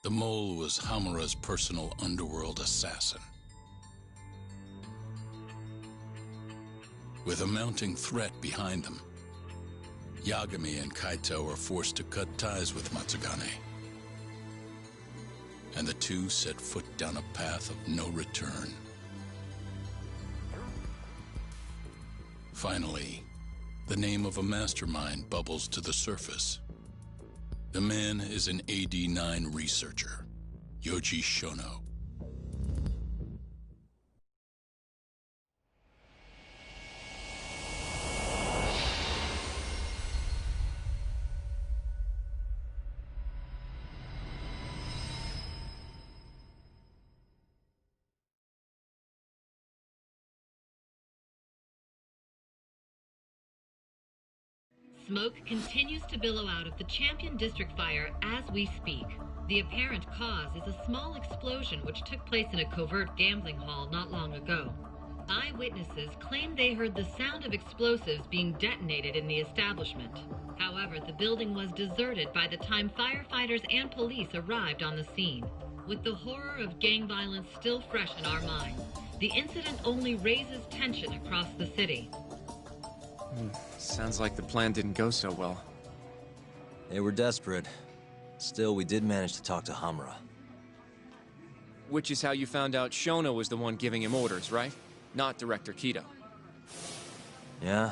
The mole was Hamura's personal underworld assassin. With a mounting threat behind them, Yagami and Kaito are forced to cut ties with Matsugane. And the two set foot down a path of no return. Finally, the name of a mastermind bubbles to the surface. The man is an AD-9 researcher, Yoji Shono. Smoke continues to billow out of the Champion District fire as we speak. The apparent cause is a small explosion which took place in a covert gambling hall not long ago. Eyewitnesses claim they heard the sound of explosives being detonated in the establishment. However, the building was deserted by the time firefighters and police arrived on the scene. With the horror of gang violence still fresh in our minds, the incident only raises tension across the city. Sounds like the plan didn't go so well. They were desperate. Still, we did manage to talk to Hamura. Which is how you found out Shono was the one giving him orders, right? Not Director Kido. Yeah,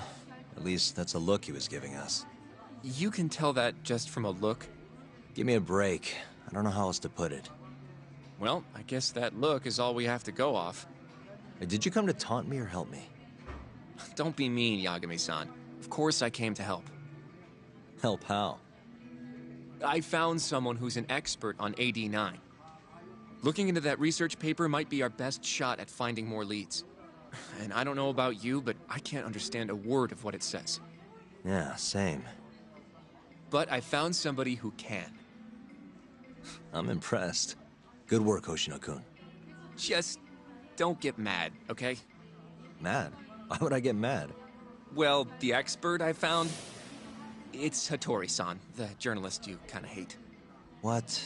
at least that's a look he was giving us. You can tell that just from a look? Give me a break. I don't know how else to put it. Well, I guess that look is all we have to go off. Hey, did you come to taunt me or help me? Don't be mean, Yagami-san. Of course I came to help. Help how? I found someone who's an expert on AD-9. Looking into that research paper might be our best shot at finding more leads. And I don't know about you, but I can't understand a word of what it says. Yeah, same. But I found somebody who can. I'm impressed. Good work, Hoshino-kun. Just don't get mad, okay? Mad? Why would I get mad? Well, the expert I found, it's Hattori-san, the journalist you kind of hate. What?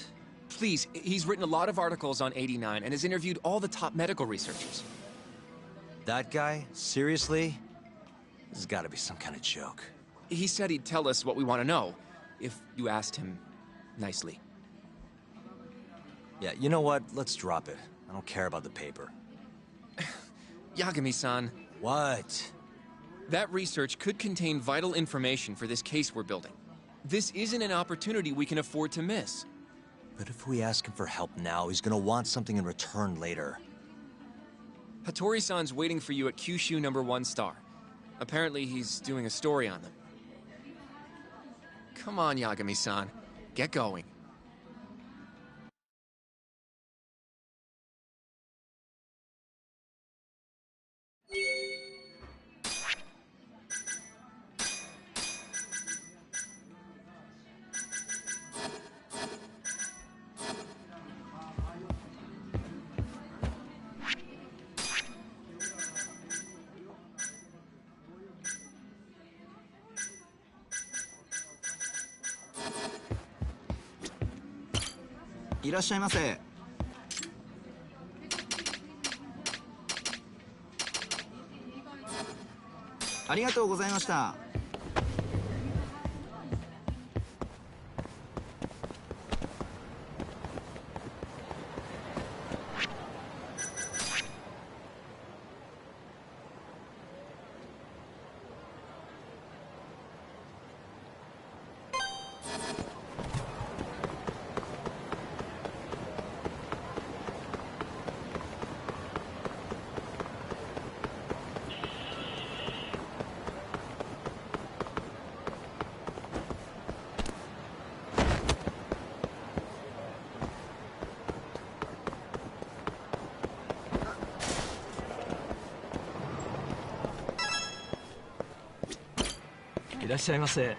Please, he's written a lot of articles on AD-9 and has interviewed all the top medical researchers. That guy? Seriously? This has got to be some kind of joke. He said he'd tell us what we want to know, if you asked him nicely. Yeah, you know what? Let's drop it. I don't care about the paper. Yagami-san. What? That research could contain vital information for this case we're building. This isn't an opportunity we can afford to miss. But if we ask him for help now, he's gonna want something in return later. Hattori-san's waiting for you at Kyushu #1 star. Apparently he's doing a story on them. Come on, Yagami-san. Get going.いらっしゃいませ。ありがとうございました。いらっしゃいませ。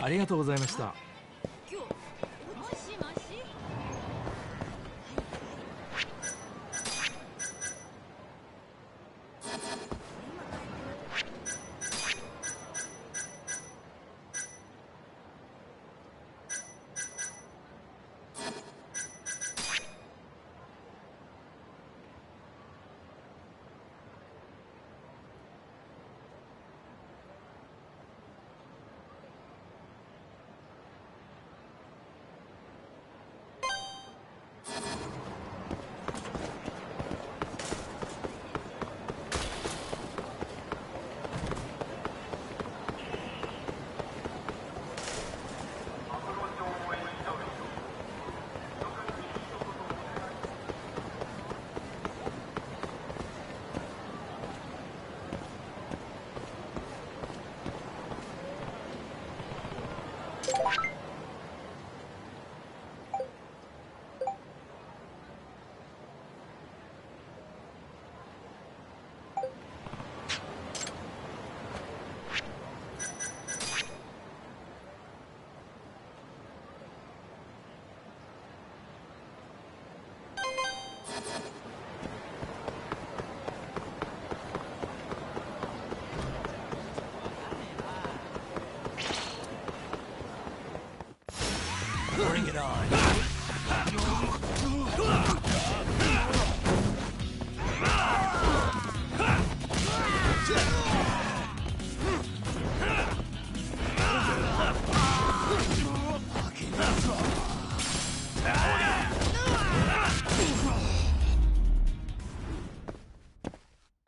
ありがとうございました。Bring it on.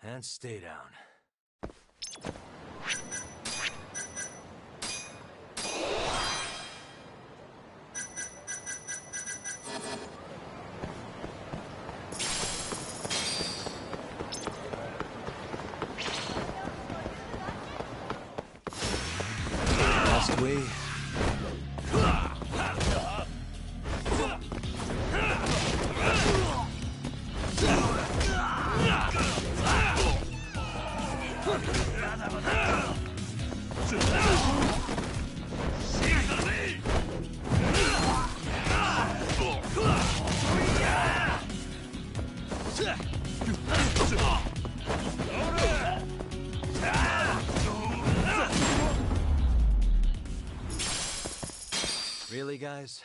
And stay down. We Really, guys?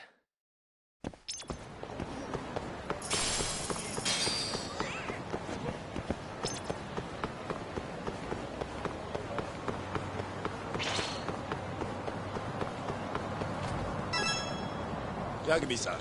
Yagami-san.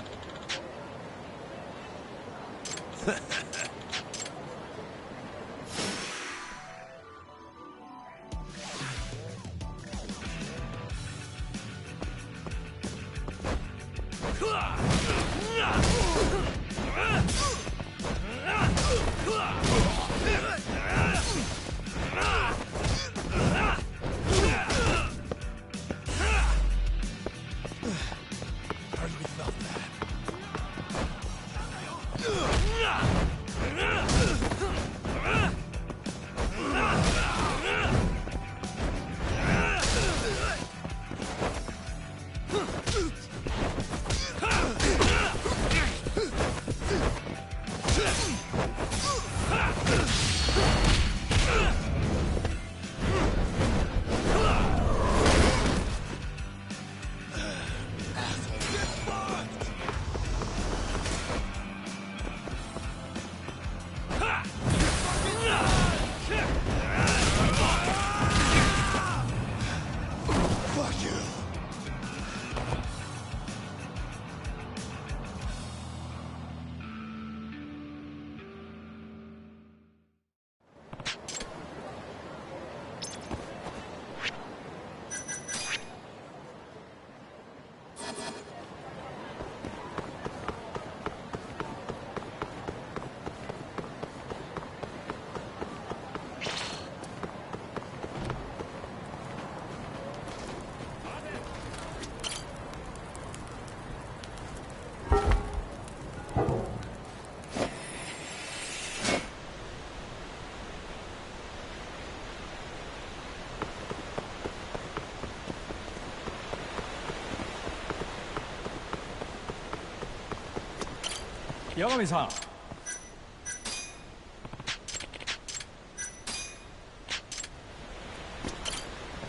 八神さん。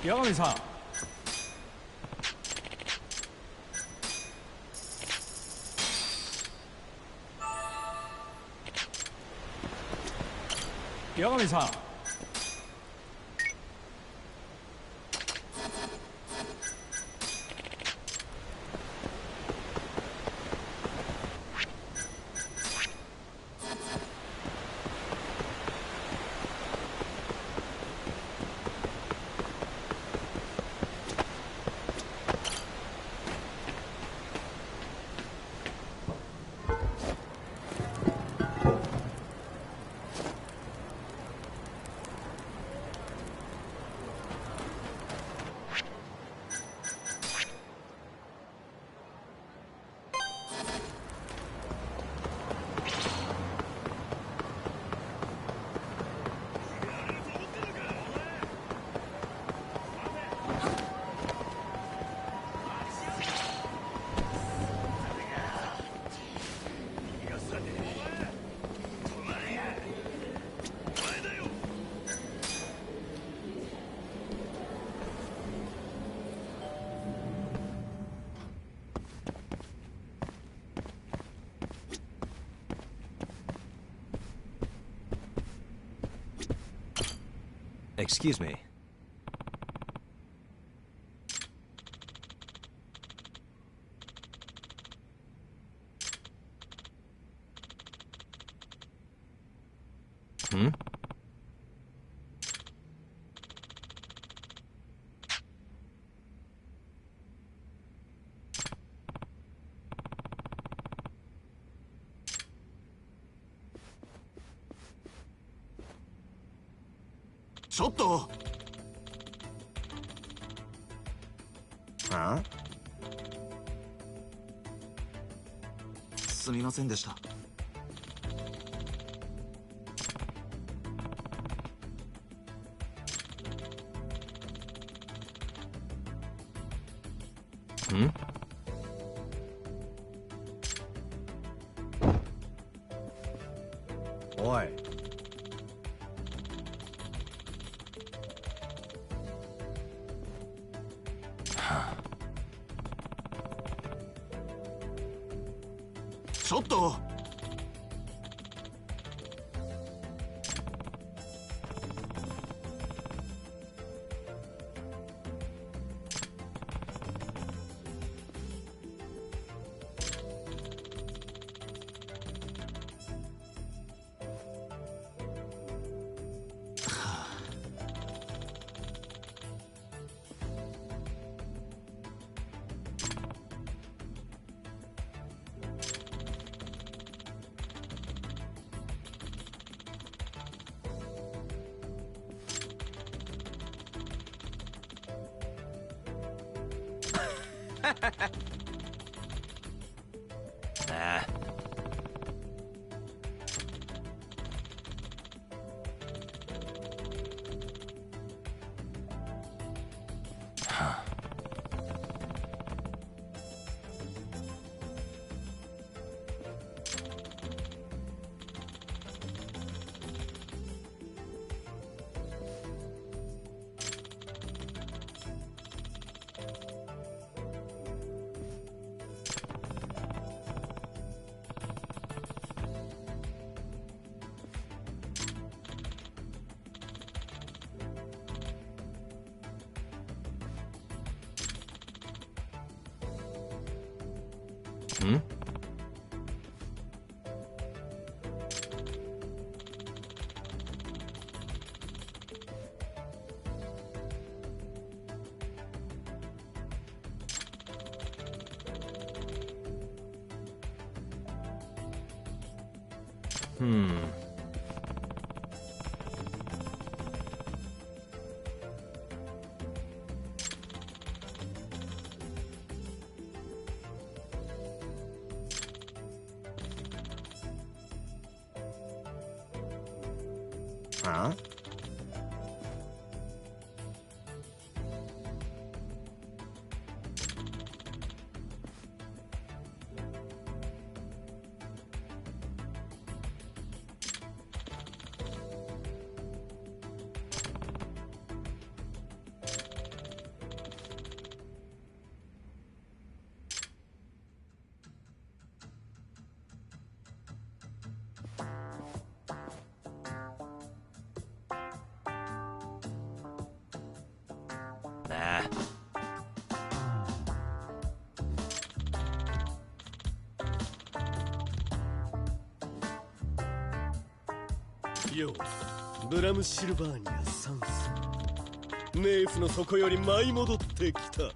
八神さん。八神さん。Excuse me. Hmm? Huh? すみませんでした。Hmm? Oi. ちょっと。Nah. Hmm? Hmm. Huh? よう。ブラムシルバーニア3世、冥府の底より舞い戻ってきた。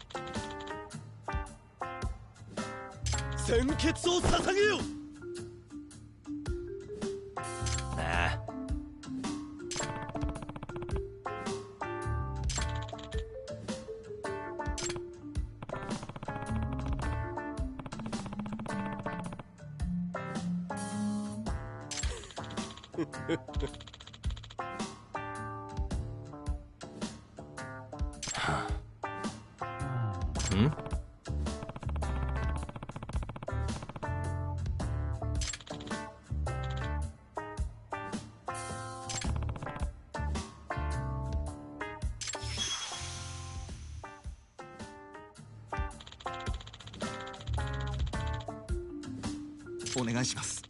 鮮血を捧げよう。お願いします。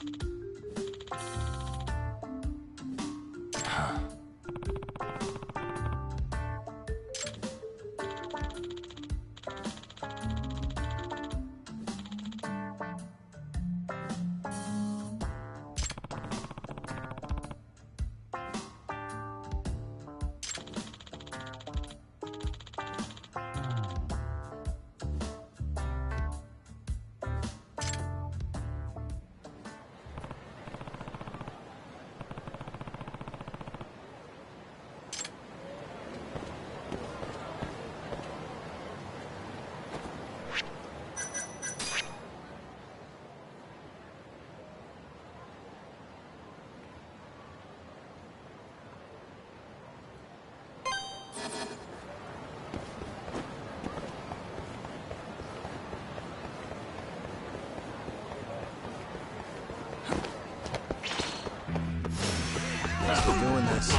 We're doing this.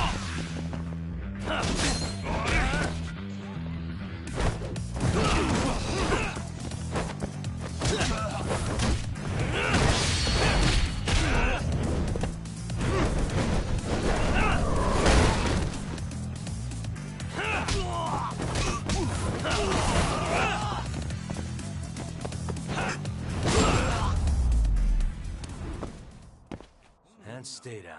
And stay down.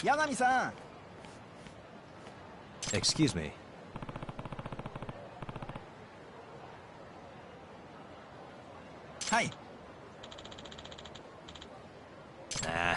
Yagami-san! Excuse me. Hi. Nah.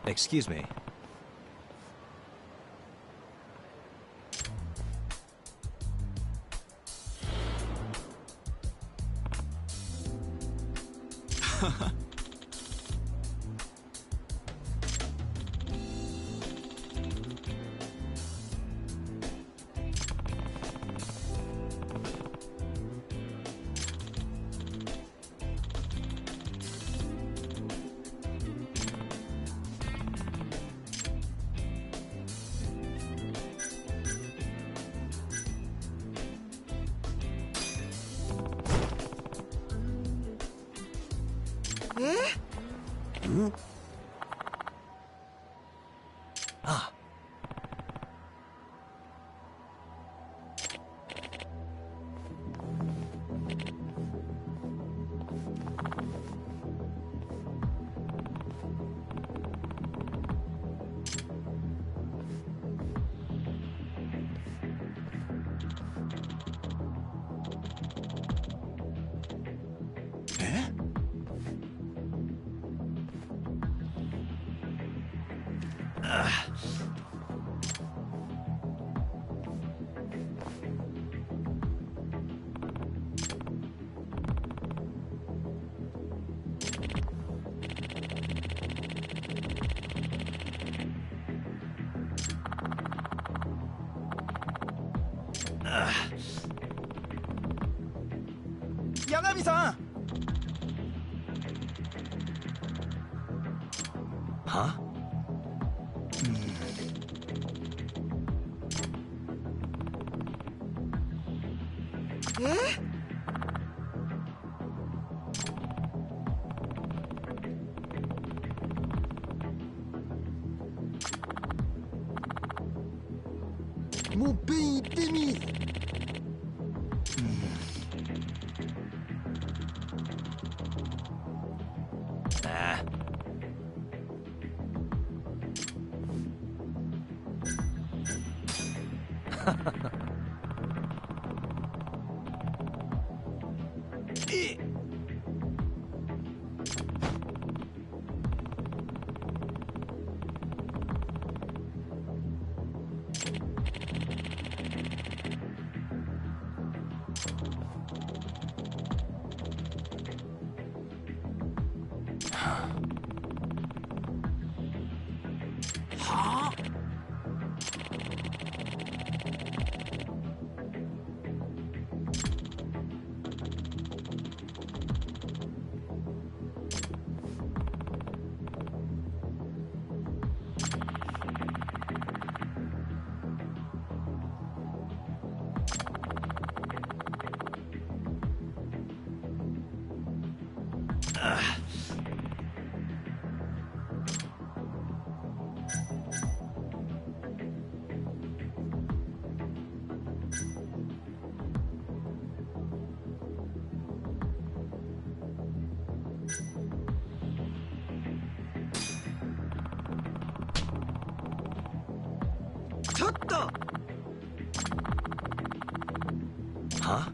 Excuse me. Ah. Yagami-san! Huh?もっぺん行ってみ。Ah. Eh. ちょっと。Huh?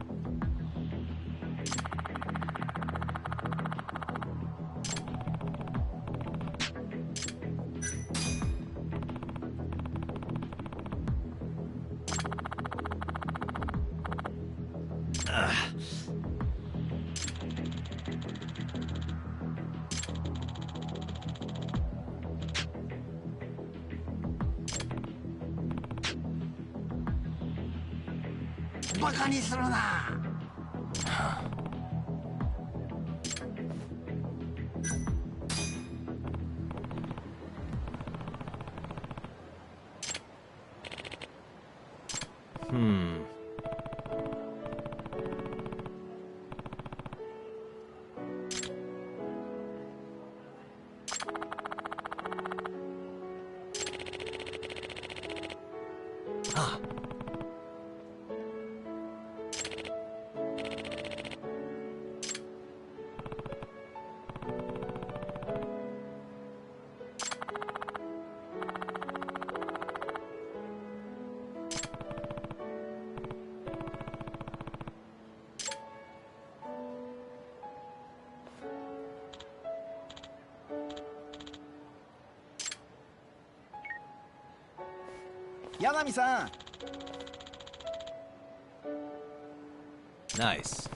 Ah. バカにするな。Hmm. Ah. Yagami-san! Nice.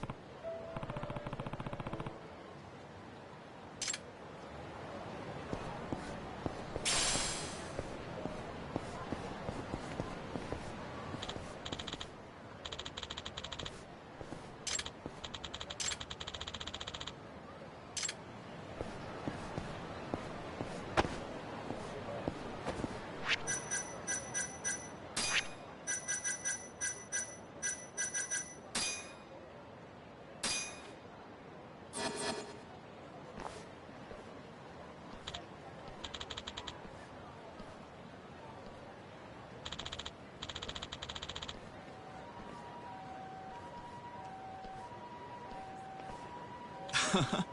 あ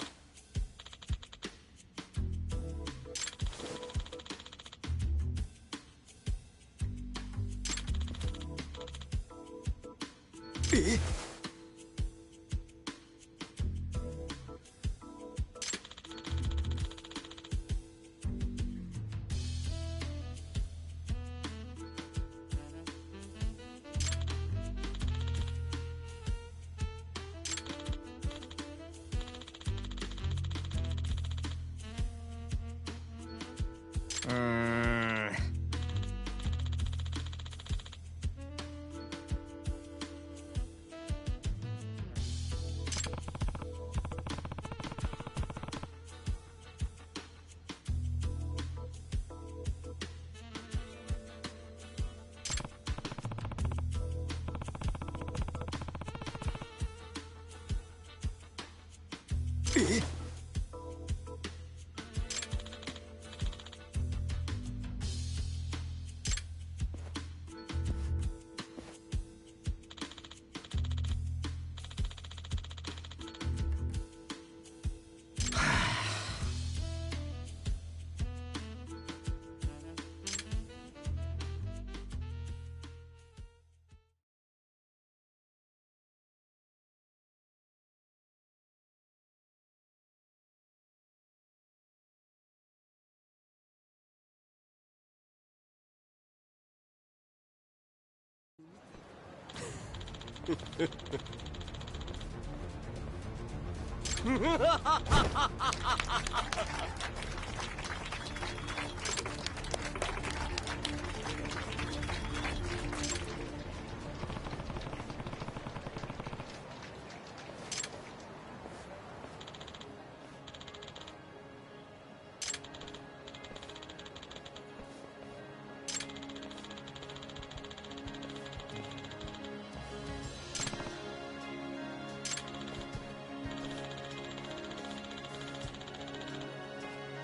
あ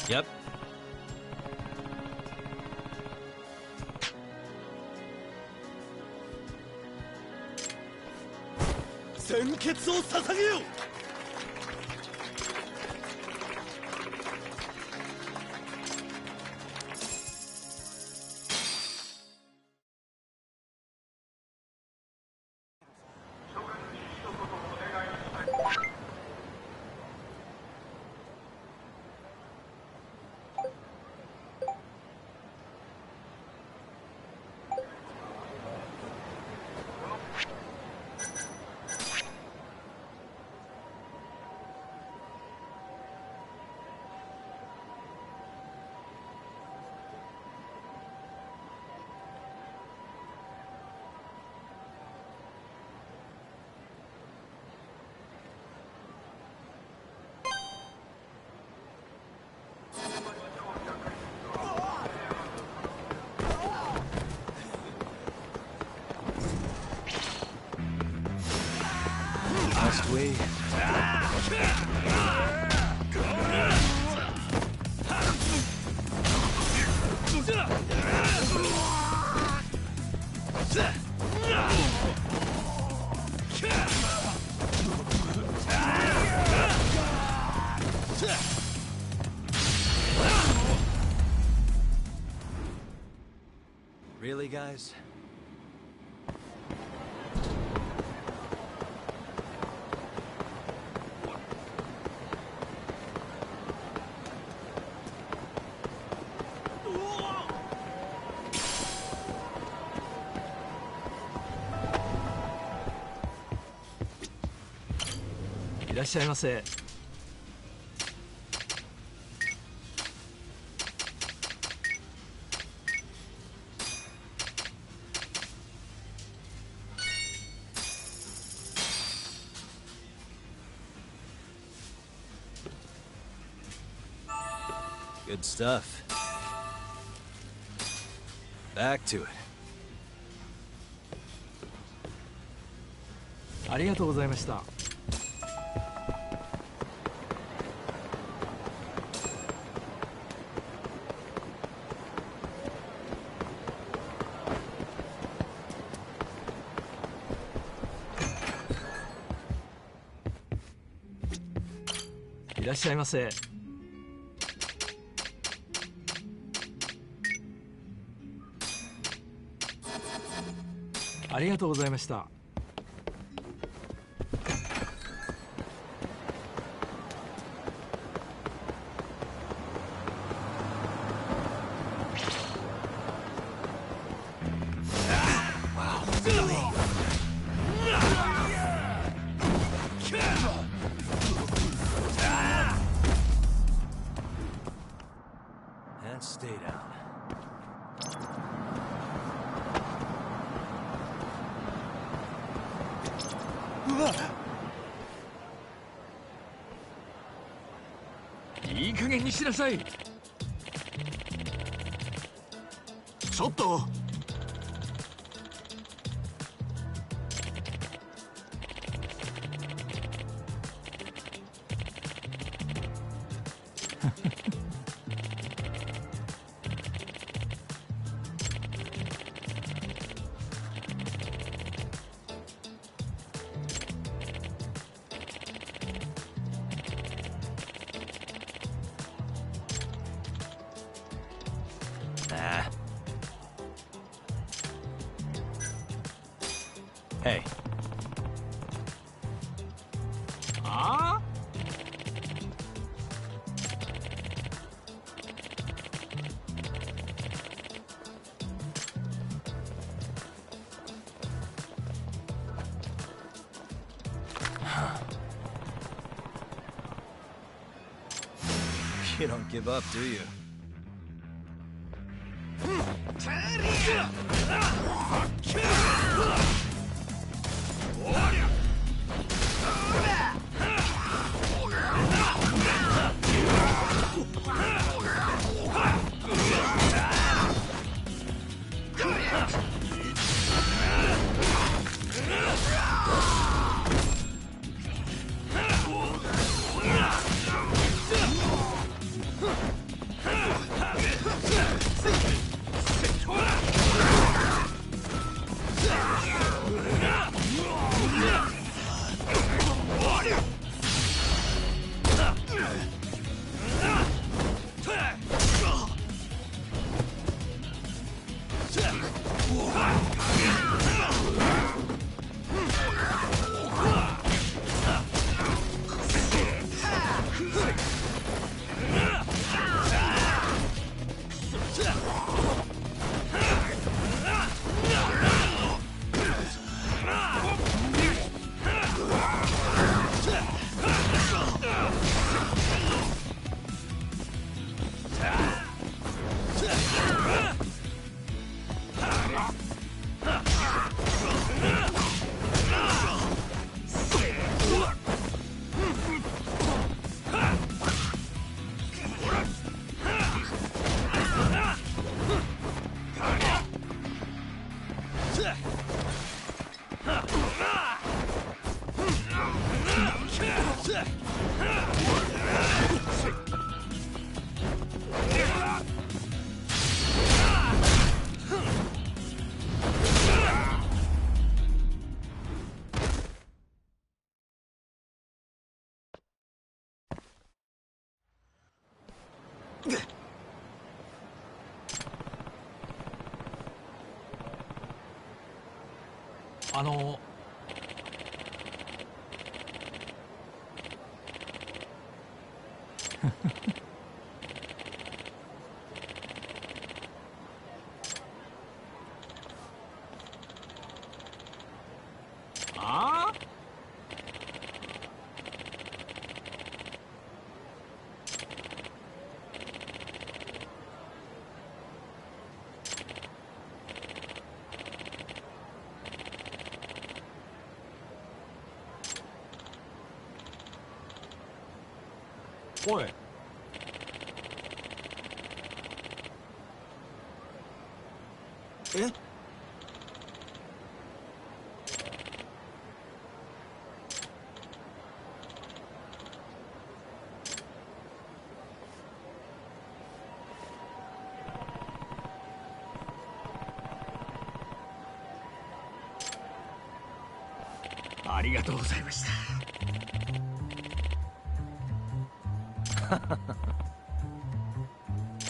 Yep. 鮮血を捧げよう。Must we? Really, guys? いらっしゃいませ。Good stuff. Back to it. ありがとうございました。いらっしゃいませ。ありがとうございました。And stay down. いい加減にしなさい。ちょっと。Nah. Hey. ああ。You don't give up, do you? おい。え？ありがとうございました。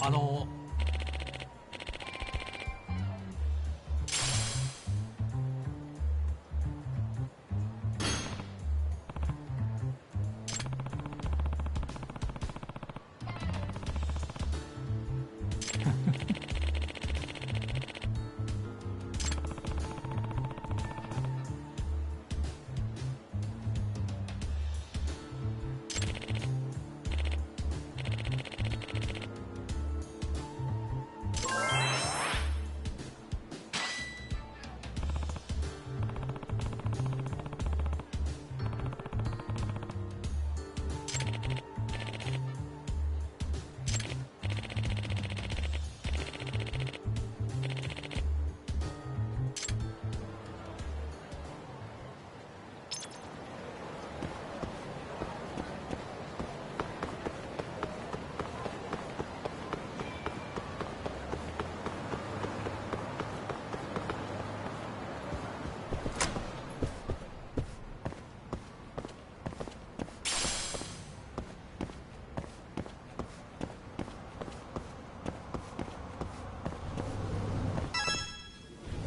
あの。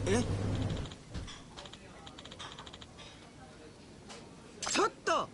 え？ちょっと！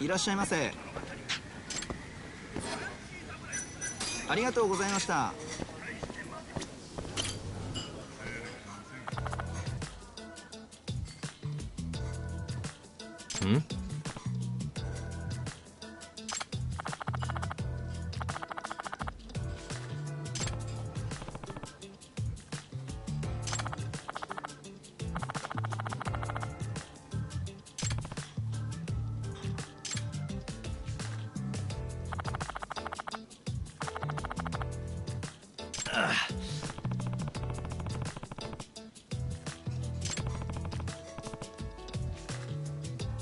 いらっしゃいませ。ありがとうございました。ん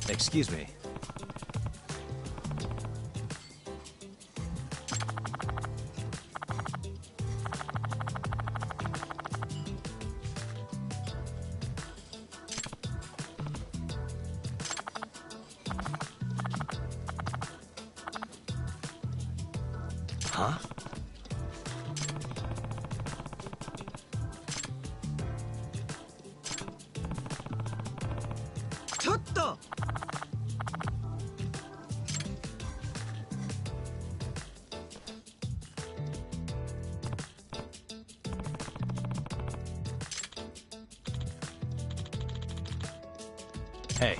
？Excuse me. Huh? ちょっと！Hey.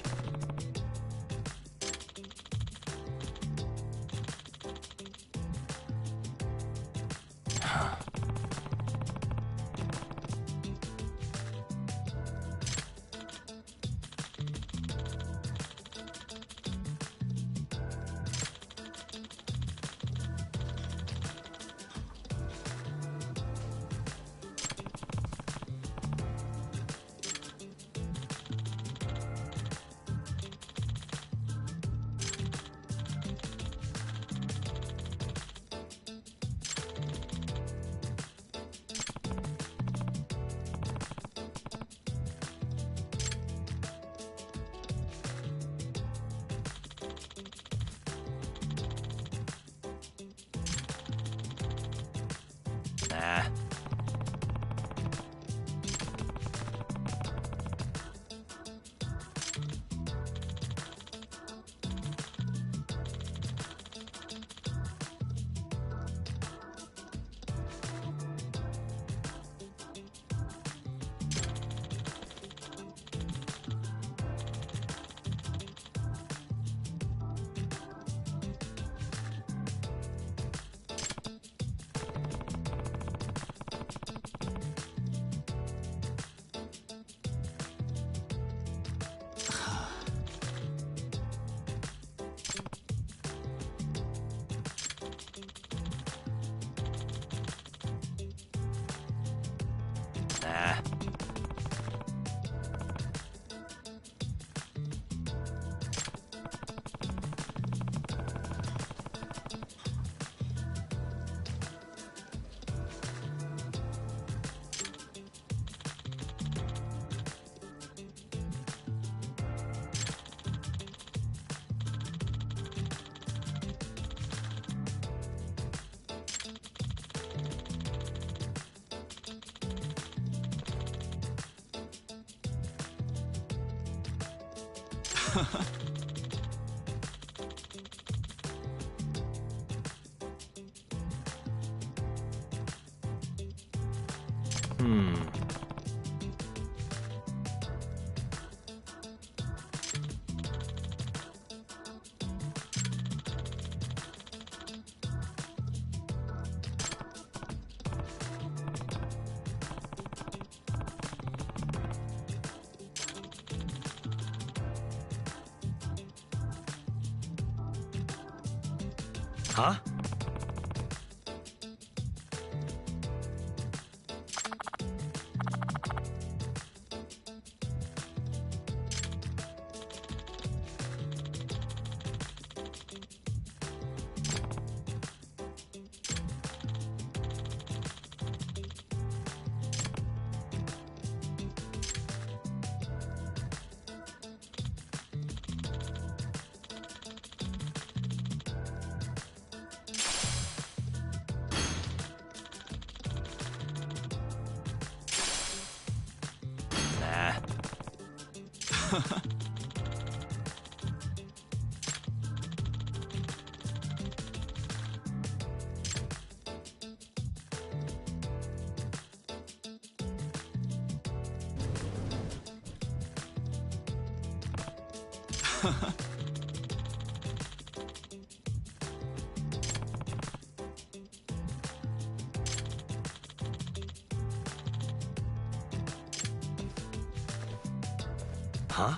Huh? Nah. Huh?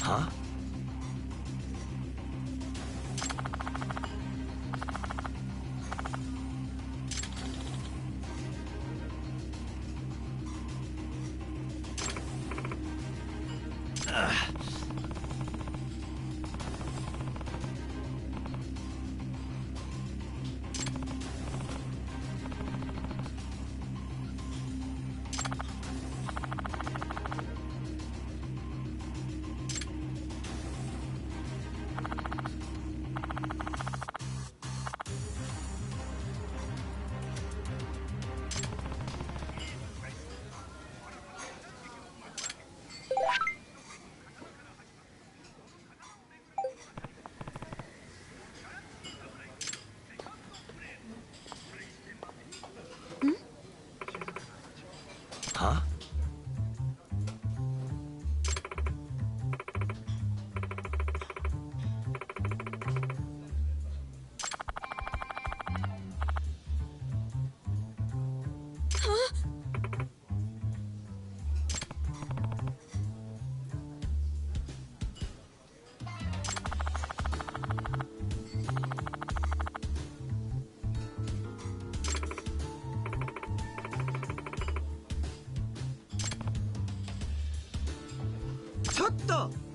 Huh? Huh?ちょっと。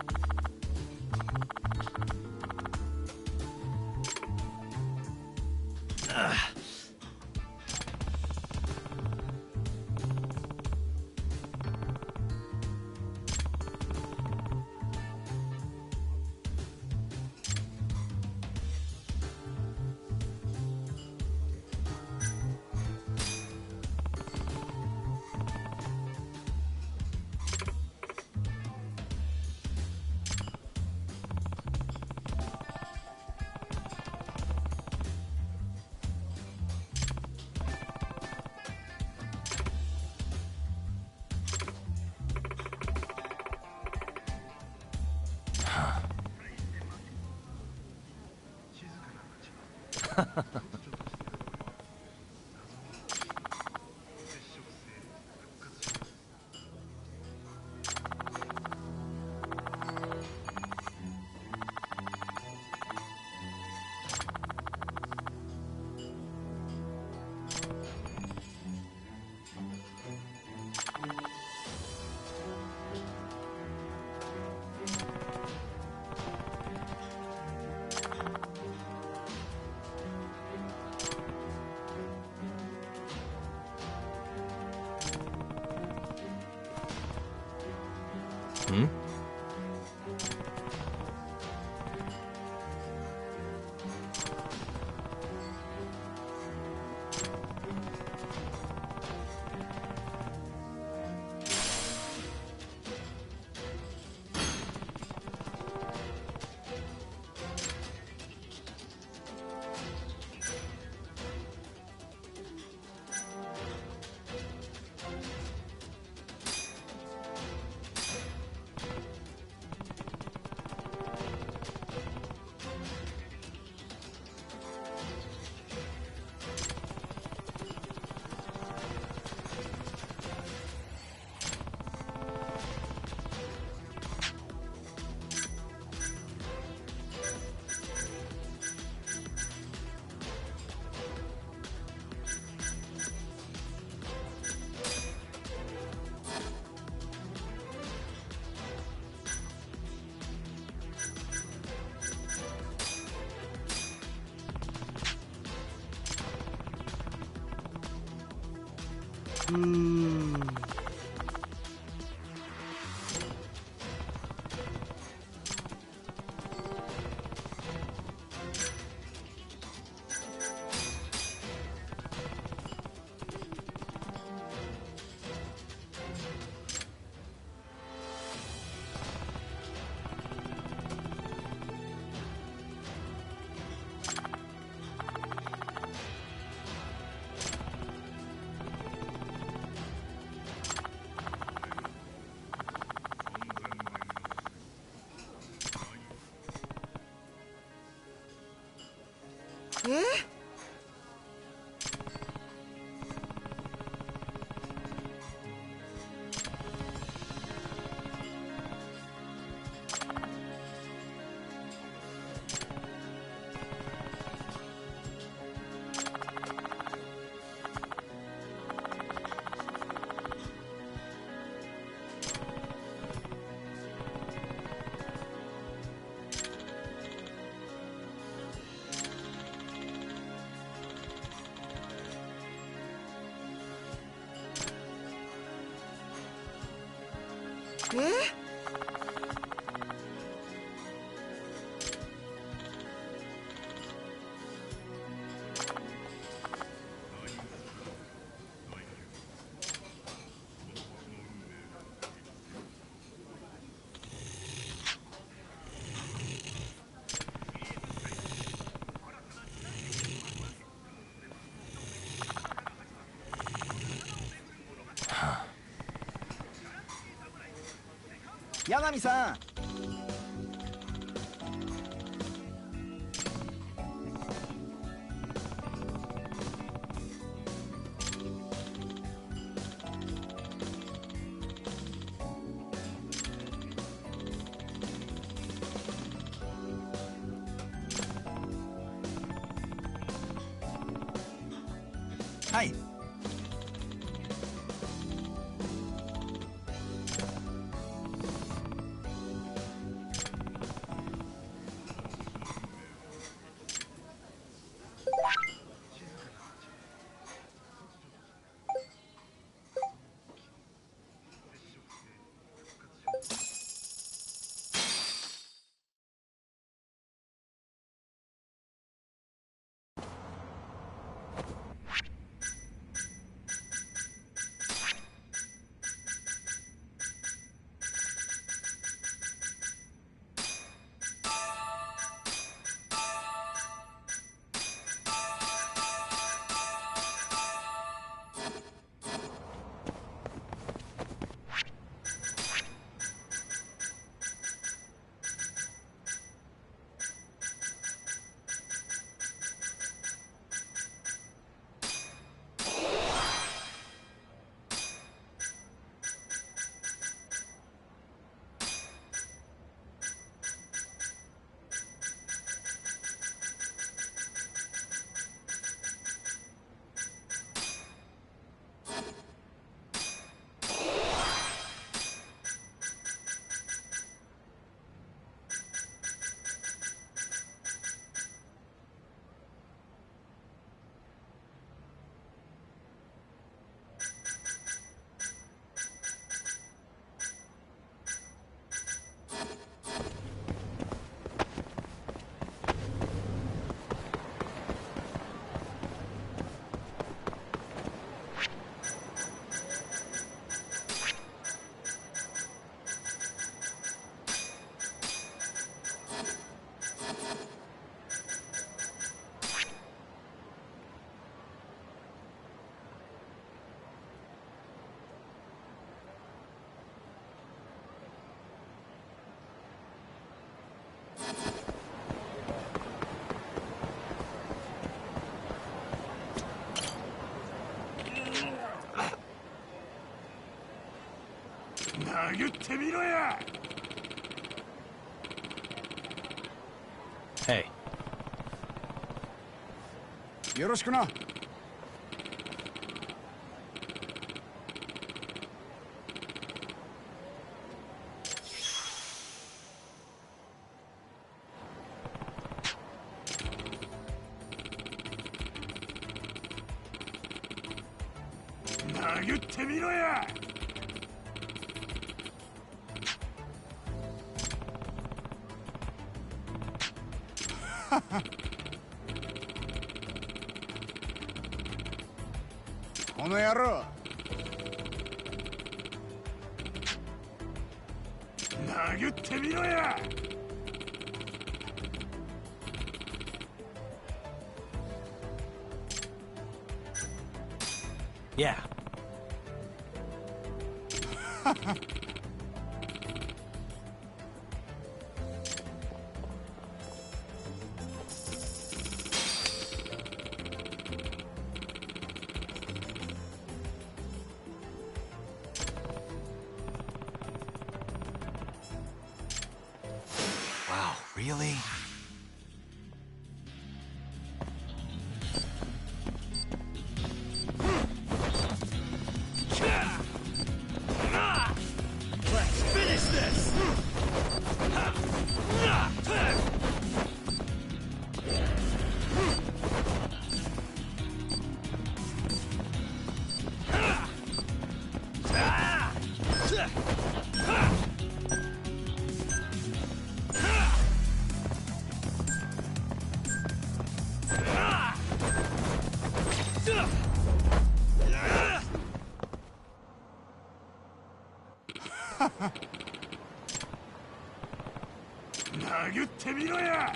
Hmm? 八神さん。はい。殴ってみろや。Hey. よろしくな。殴ってみろや。この野郎。殴ってみろや。Yeah. Wow, really? Let's finish this. 殴ってみろや。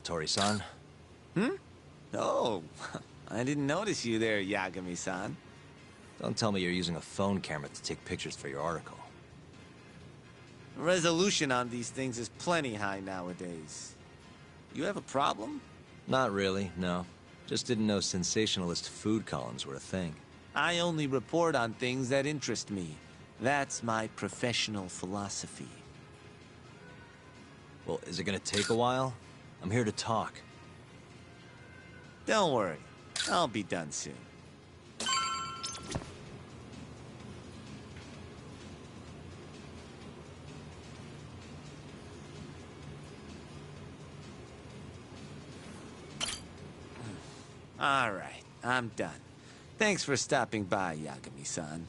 Tori-san? Oh, I didn't notice you there, Yagami-san. Don't tell me you're using a phone camera to take pictures for your article. Resolution on these things is plenty high nowadays. You have a problem? Not really, no. Just didn't know sensationalist food columns were a thing. I only report on things that interest me. That's my professional philosophy. Well, is it gonna take a while? I'm here to talk. Don't worry. I'll be done soon. All right, I'm done. Thanks for stopping by, Yagami-san.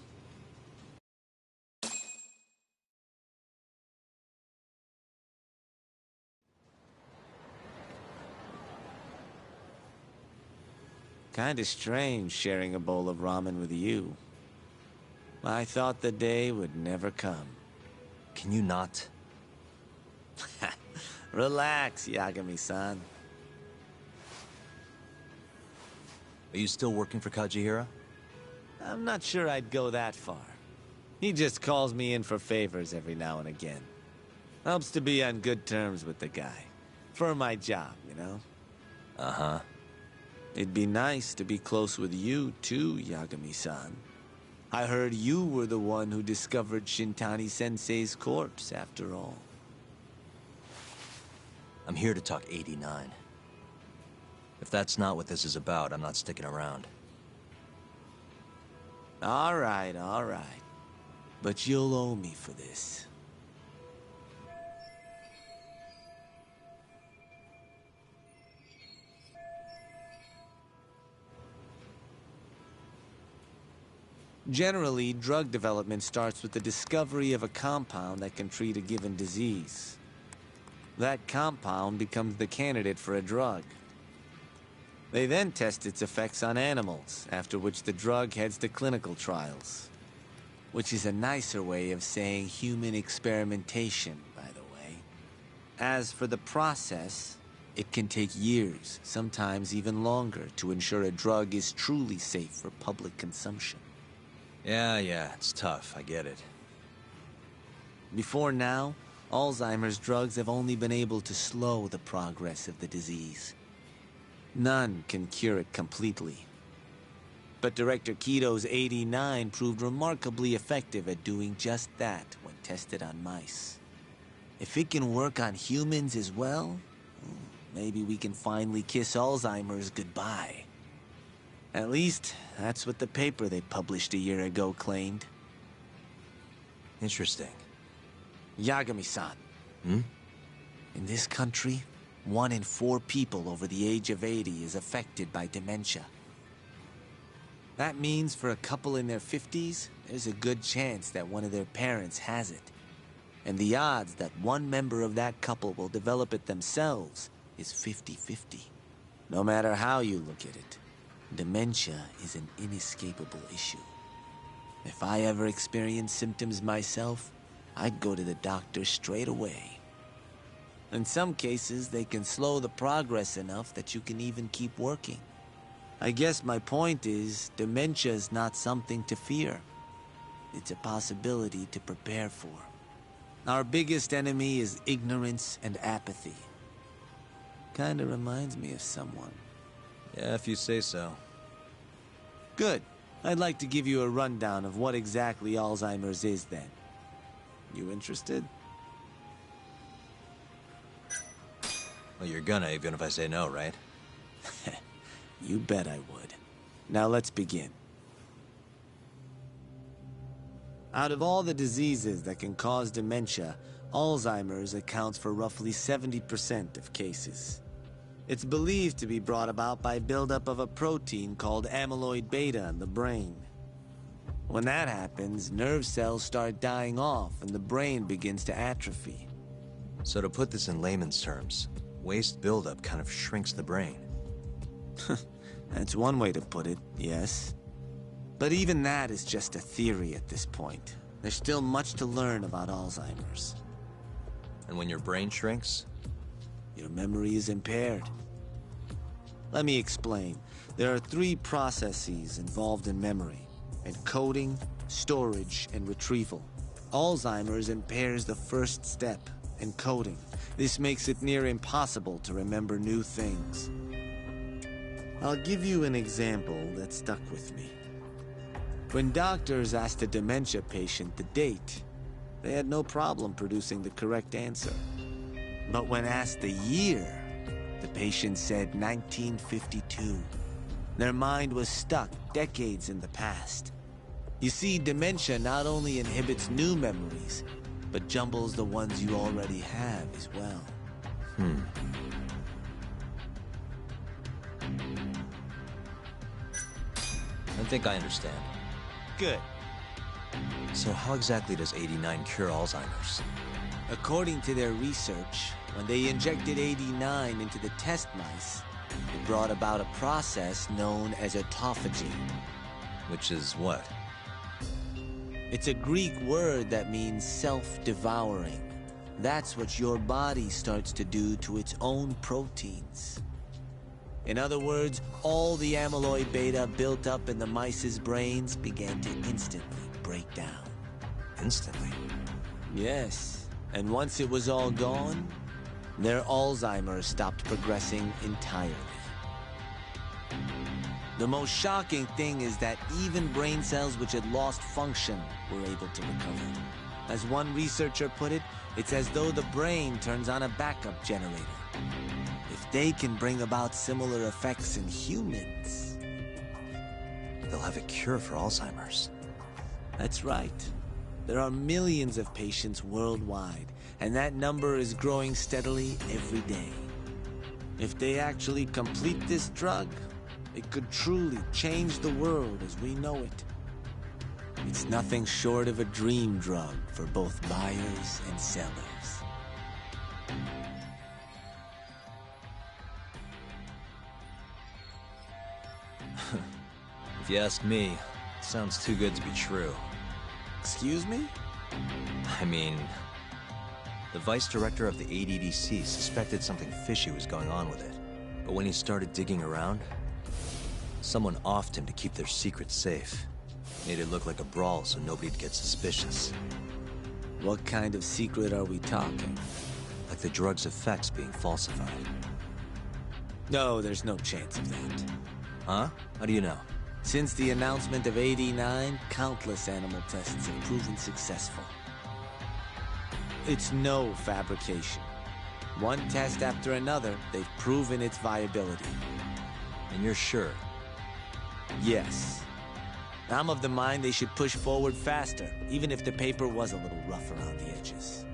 Kinda strange sharing a bowl of ramen with you. I thought the day would never come. Can you not? Relax, Yagami-san. Are you still working for Kajihira? I'm not sure I'd go that far. He just calls me in for favors every now and again. Helps to be on good terms with the guy. For my job, you know? Uh-huh. It'd be nice to be close with you, too, Yagami-san. I heard you were the one who discovered Shintani-sensei's corpse, after all. I'm here to talk 89. If that's not what this is about, I'm not sticking around. All right. But you'll owe me for this. Generally, drug development starts with the discovery of a compound that can treat a given disease. That compound becomes the candidate for a drug. They then test its effects on animals, after which the drug heads to clinical trials. Which is a nicer way of saying human experimentation, by the way. As for the process, it can take years, sometimes even longer, to ensure a drug is truly safe for public consumption. Yeah, it's tough, I get it. Before now, Alzheimer's drugs have only been able to slow the progress of the disease. None can cure it completely. But Director Keto's 89 proved remarkably effective at doing just that when tested on mice. If it can work on humans as well, maybe we can finally kiss Alzheimer's goodbye. At least, that's what the paper they published a year ago claimed. Interesting. Yagami-san. Hmm? In this country, 1 in 4 people over the age of 80 is affected by dementia. That means for a couple in their 50s, there's a good chance that one of their parents has it. And the odds that one member of that couple will develop it themselves is 50-50. No matter how you look at it, dementia is an inescapable issue. If I ever experienced symptoms myself, I'd go to the doctor straight away. In some cases, they can slow the progress enough that you can even keep working. I guess my point is, dementia is not something to fear. It's a possibility to prepare for. Our biggest enemy is ignorance and apathy. Kinda reminds me of someone. Yeah, if you say so. Good. I'd like to give you a rundown of what exactly Alzheimer's is then. You interested? Well, you're gonna, even if I say no, right? You bet I would. Now let's begin. Out of all the diseases that can cause dementia, Alzheimer's accounts for roughly 70% of cases. It's believed to be brought about by buildup of a protein called amyloid beta in the brain. When that happens, nerve cells start dying off and the brain begins to atrophy. So to put this in layman's terms, waste buildup kind of shrinks the brain. That's one way to put it, yes. But even that is just a theory at this point. There's still much to learn about Alzheimer's. And when your brain shrinks? Your memory is impaired. Let me explain. There are 3 processes involved in memory: encoding, storage, and retrieval. Alzheimer's impairs the first step, encoding. This makes it near impossible to remember new things. I'll give you an example that stuck with me. When doctors asked a dementia patient the date, they had no problem producing the correct answer. But when asked the year, the patient said 1952. Their mind was stuck decades in the past. You see, dementia not only inhibits new memories, but jumbles the ones you already have as well. I think I understand. Good. So how exactly does 89 cure Alzheimer's? According to their research, when they injected 89 into the test mice, it brought about a process known as autophagy. Which is what? It's a Greek word that means self-devouring. That's what your body starts to do to its own proteins. In other words, all the amyloid beta built up in the mice's brains began to instantly break down. Instantly? Yes, and once it was all gone, their Alzheimer's stopped progressing entirely. The most shocking thing is that even brain cells which had lost function were able to recover. As one researcher put it, it's as though the brain turns on a backup generator. If they can bring about similar effects in humans, they'll have a cure for Alzheimer's. That's right. There are millions of patients worldwide, and that number is growing steadily every day. If they actually complete this drug, it could truly change the world as we know it. It's nothing short of a dream drug for both buyers and sellers. If you ask me, it sounds too good to be true. Excuse me? I mean, the vice director of the ADDC suspected something fishy was going on with it. But when he started digging around, someone offed him to keep their secret safe. Made it look like a brawl so nobody'd get suspicious. What kind of secret are we talking? Like the drug's effects being falsified. No, there's no chance of that. Huh? How do you know? Since the announcement of 89, countless animal tests have proven successful. It's no fabrication. One test after another, they've proven its viability. And you're sure? Yes. I'm of the mind they should push forward faster, even if the paper was a little rough around the edges.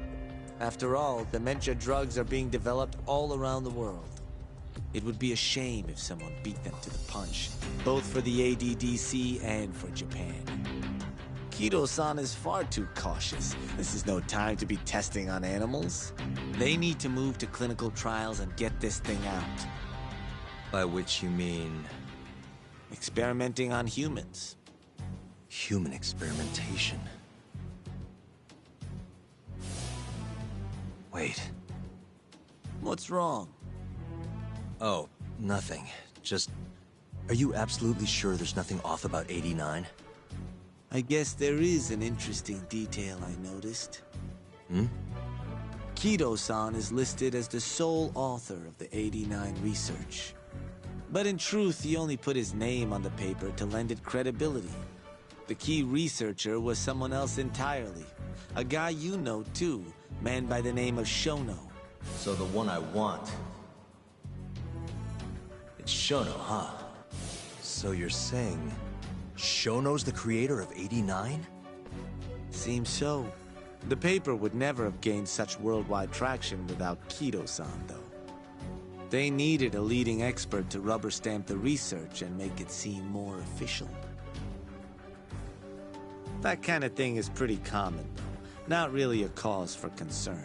After all, dementia drugs are being developed all around the world. It would be a shame if someone beat them to the punch, both for the ADDC and for Japan. Kido-san is far too cautious. This is no time to be testing on animals. They need to move to clinical trials and get this thing out. By which you mean... Experimenting on humans. Human experimentation. Wait. What's wrong? Oh, nothing. Just... Are you absolutely sure there's nothing off about 89? I guess there is an interesting detail I noticed. Kido-san is listed as the sole author of the 89 research. But in truth, he only put his name on the paper to lend it credibility. The key researcher was someone else entirely. A guy you know too, man by the name of Shono. So the one I want... It's Shono, huh? So you're saying... Shono's the creator of 89? Seems so. The paper would never have gained such worldwide traction without Kido-san, though. They needed a leading expert to rubber stamp the research and make it seem more official. That kind of thing is pretty common, though. Not really a cause for concern.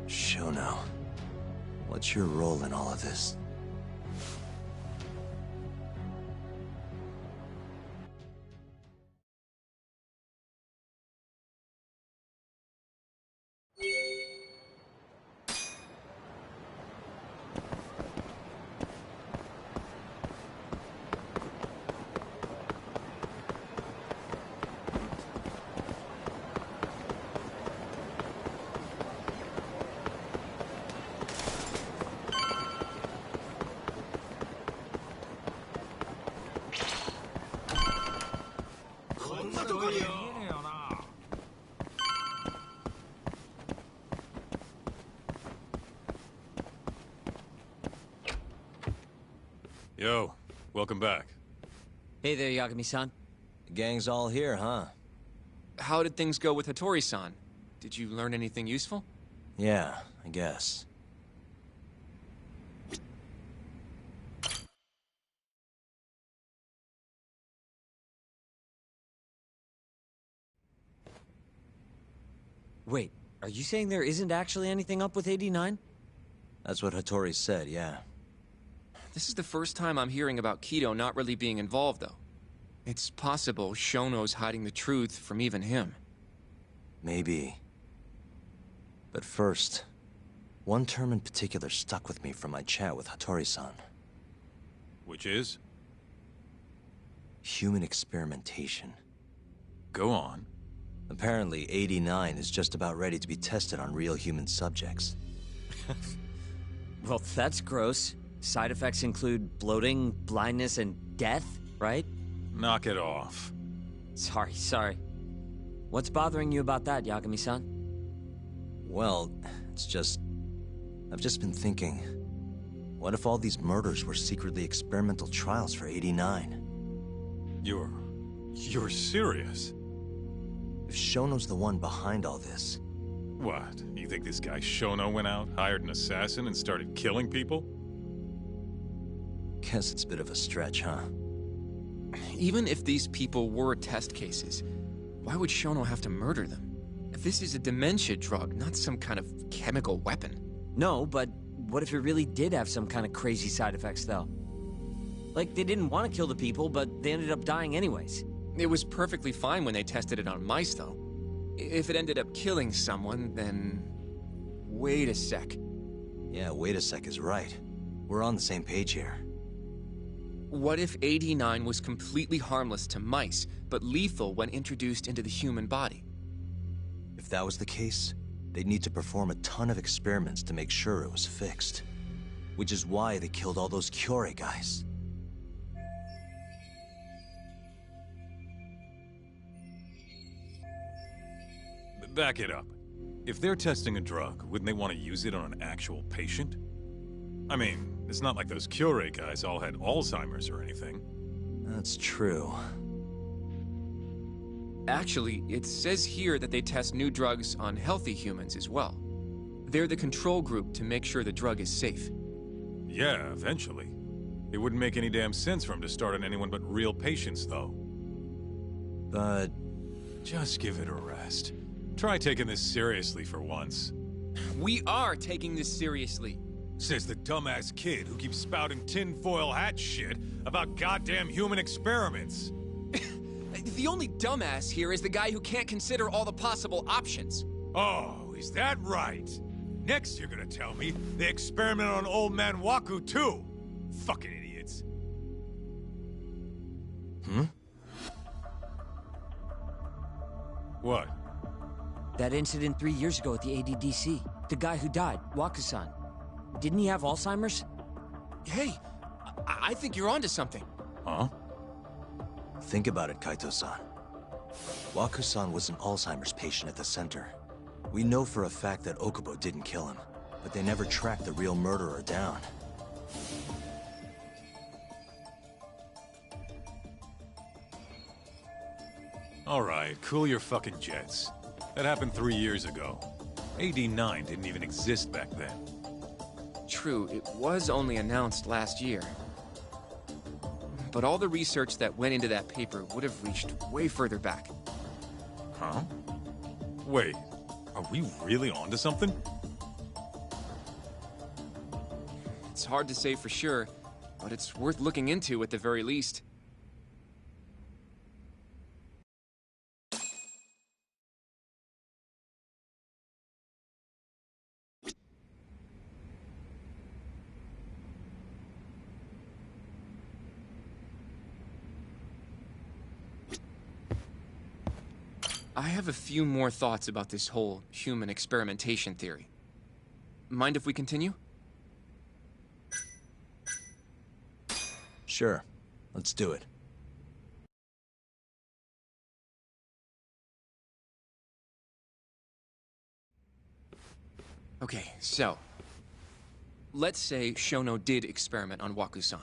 Shono, what's your role in all of this? Yo, welcome back. Hey there, Yagami-san. The gang's all here, huh? How did things go with Hattori-san? Did you learn anything useful? Yeah, I guess. Wait, are you saying there isn't actually anything up with 89? That's what Hattori said, yeah. This is the first time I'm hearing about Kido not really being involved, though. It's possible Shono's hiding the truth from even him. Maybe. But first, one term in particular stuck with me from my chat with Hattori-san. Which is? Human experimentation. Go on. Apparently, 89 is just about ready to be tested on real human subjects. Well, that's gross. Side effects include bloating, blindness, and death, right? Knock it off. Sorry. What's bothering you about that, Yagami-san? Well, it's just... I've just been thinking... What if all these murders were secretly experimental trials for 89? You're serious? If Shono's the one behind all this... What? You think this guy Shono went out, hired an assassin, and started killing people? Guess it's a bit of a stretch, huh? Even if these people were test cases, why would Shono have to murder them? This is a dementia drug, not some kind of chemical weapon. No, but what if it really did have some kind of crazy side effects, though? Like, they didn't want to kill the people, but they ended up dying anyways. It was perfectly fine when they tested it on mice, though. If it ended up killing someone, then... Wait a sec. Yeah, wait a sec is right. We're on the same page here. What if 89 was completely harmless to mice, but lethal when introduced into the human body? If that was the case, they'd need to perform a ton of experiments to make sure it was fixed. Which is why they killed all those Kyorei guys. Back it up. If they're testing a drug, wouldn't they want to use it on an actual patient? I mean, it's not like those Kyorei guys all had Alzheimer's or anything. That's true. Actually, it says here that they test new drugs on healthy humans as well. They're the control group to make sure the drug is safe. Yeah, eventually. It wouldn't make any damn sense for him to start on anyone but real patients, though. But... just give it a rest. Try taking this seriously for once. We are taking this seriously. Says the dumbass kid who keeps spouting tinfoil hat shit about goddamn human experiments. The only dumbass here is the guy who can't consider all the possible options. Oh, is that right? Next you're gonna tell me they experiment on old man Waku too. Fucking idiots. Hmm? What? That incident 3 years ago at the ADDC. The guy who died, Wakusan. Didn't he have Alzheimer's? Hey, I think you're onto something. Huh? Think about it, Kaito-san. Waku-san was an Alzheimer's patient at the center. We know for a fact that Okubo didn't kill him, but they never tracked the real murderer down. Alright, cool your fucking jets. That happened 3 years ago. AD-9 didn't even exist back then. True, it was only announced last year. But all the research that went into that paper would have reached way further back. Huh? Wait, are we really onto something? It's hard to say for sure, but it's worth looking into at the very least. I have a few more thoughts about this whole human experimentation theory. Mind if we continue? Sure. Let's do it. Okay, so... let's say Shono did experiment on Waku-san.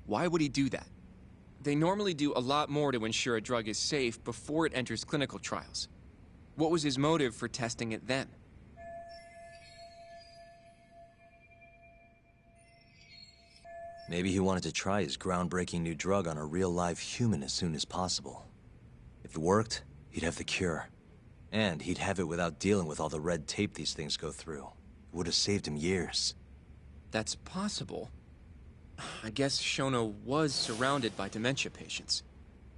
Why would he do that? They normally do a lot more to ensure a drug is safe before it enters clinical trials. What was his motive for testing it then? Maybe he wanted to try his groundbreaking new drug on a real live human as soon as possible. If it worked, he'd have the cure. And he'd have it without dealing with all the red tape these things go through. It would have saved him years. That's possible. I guess Shono was surrounded by dementia patients.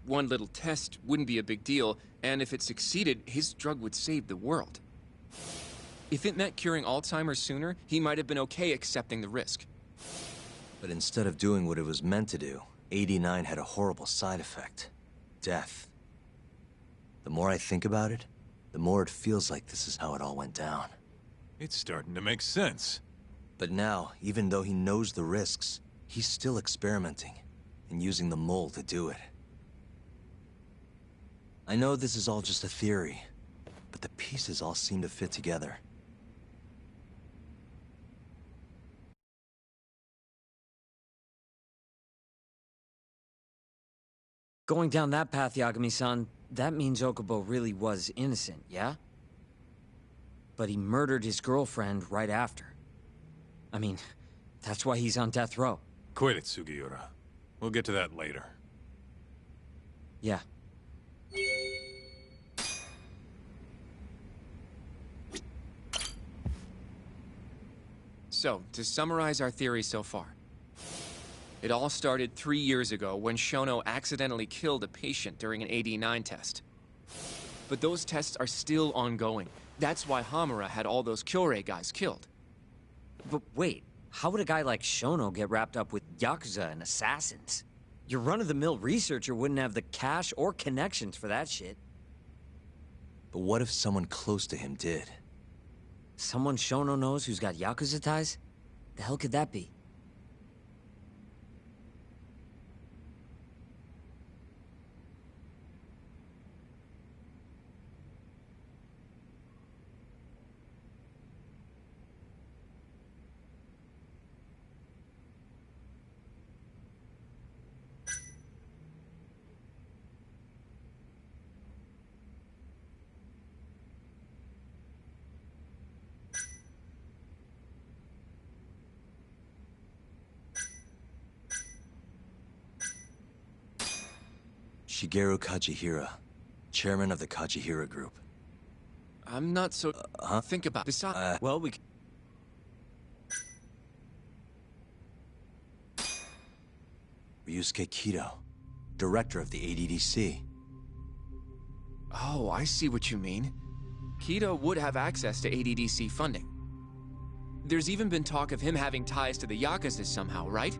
One little test wouldn't be a big deal, and if it succeeded, his drug would save the world. If it meant curing Alzheimer's sooner, he might have been okay accepting the risk. But instead of doing what it was meant to do, AD-9 had a horrible side effect. Death. The more I think about it, the more it feels like this is how it all went down. It's starting to make sense. But now, even though he knows the risks, he's still experimenting, and using the mole to do it. I know this is all just a theory, but the pieces all seem to fit together. Going down that path, Yagami-san, that means Okubo really was innocent, yeah? But he murdered his girlfriend right after. I mean, that's why he's on death row. Quit it, Sugiura. We'll get to that later. Yeah. So, to summarize our theory so far. It all started 3 years ago when Shono accidentally killed a patient during an AD-9 test. But those tests are still ongoing. That's why Hamura had all those Kyorei guys killed. But wait, how would a guy like Shono get wrapped up with Yakuza and assassins? Your run-of-the-mill researcher wouldn't have the cash or connections for that shit. But what if someone close to him did? Someone Shono knows who's got Yakuza ties? The hell could that be? Shigeru Kajihira, chairman of the Kajihira Group. I'm not so... Think about... Besides... well, we... Ryusuke Kido, director of the ADDC. Oh, I see what you mean. Kido would have access to ADDC funding. There's even been talk of him having ties to the Yakuza somehow, right?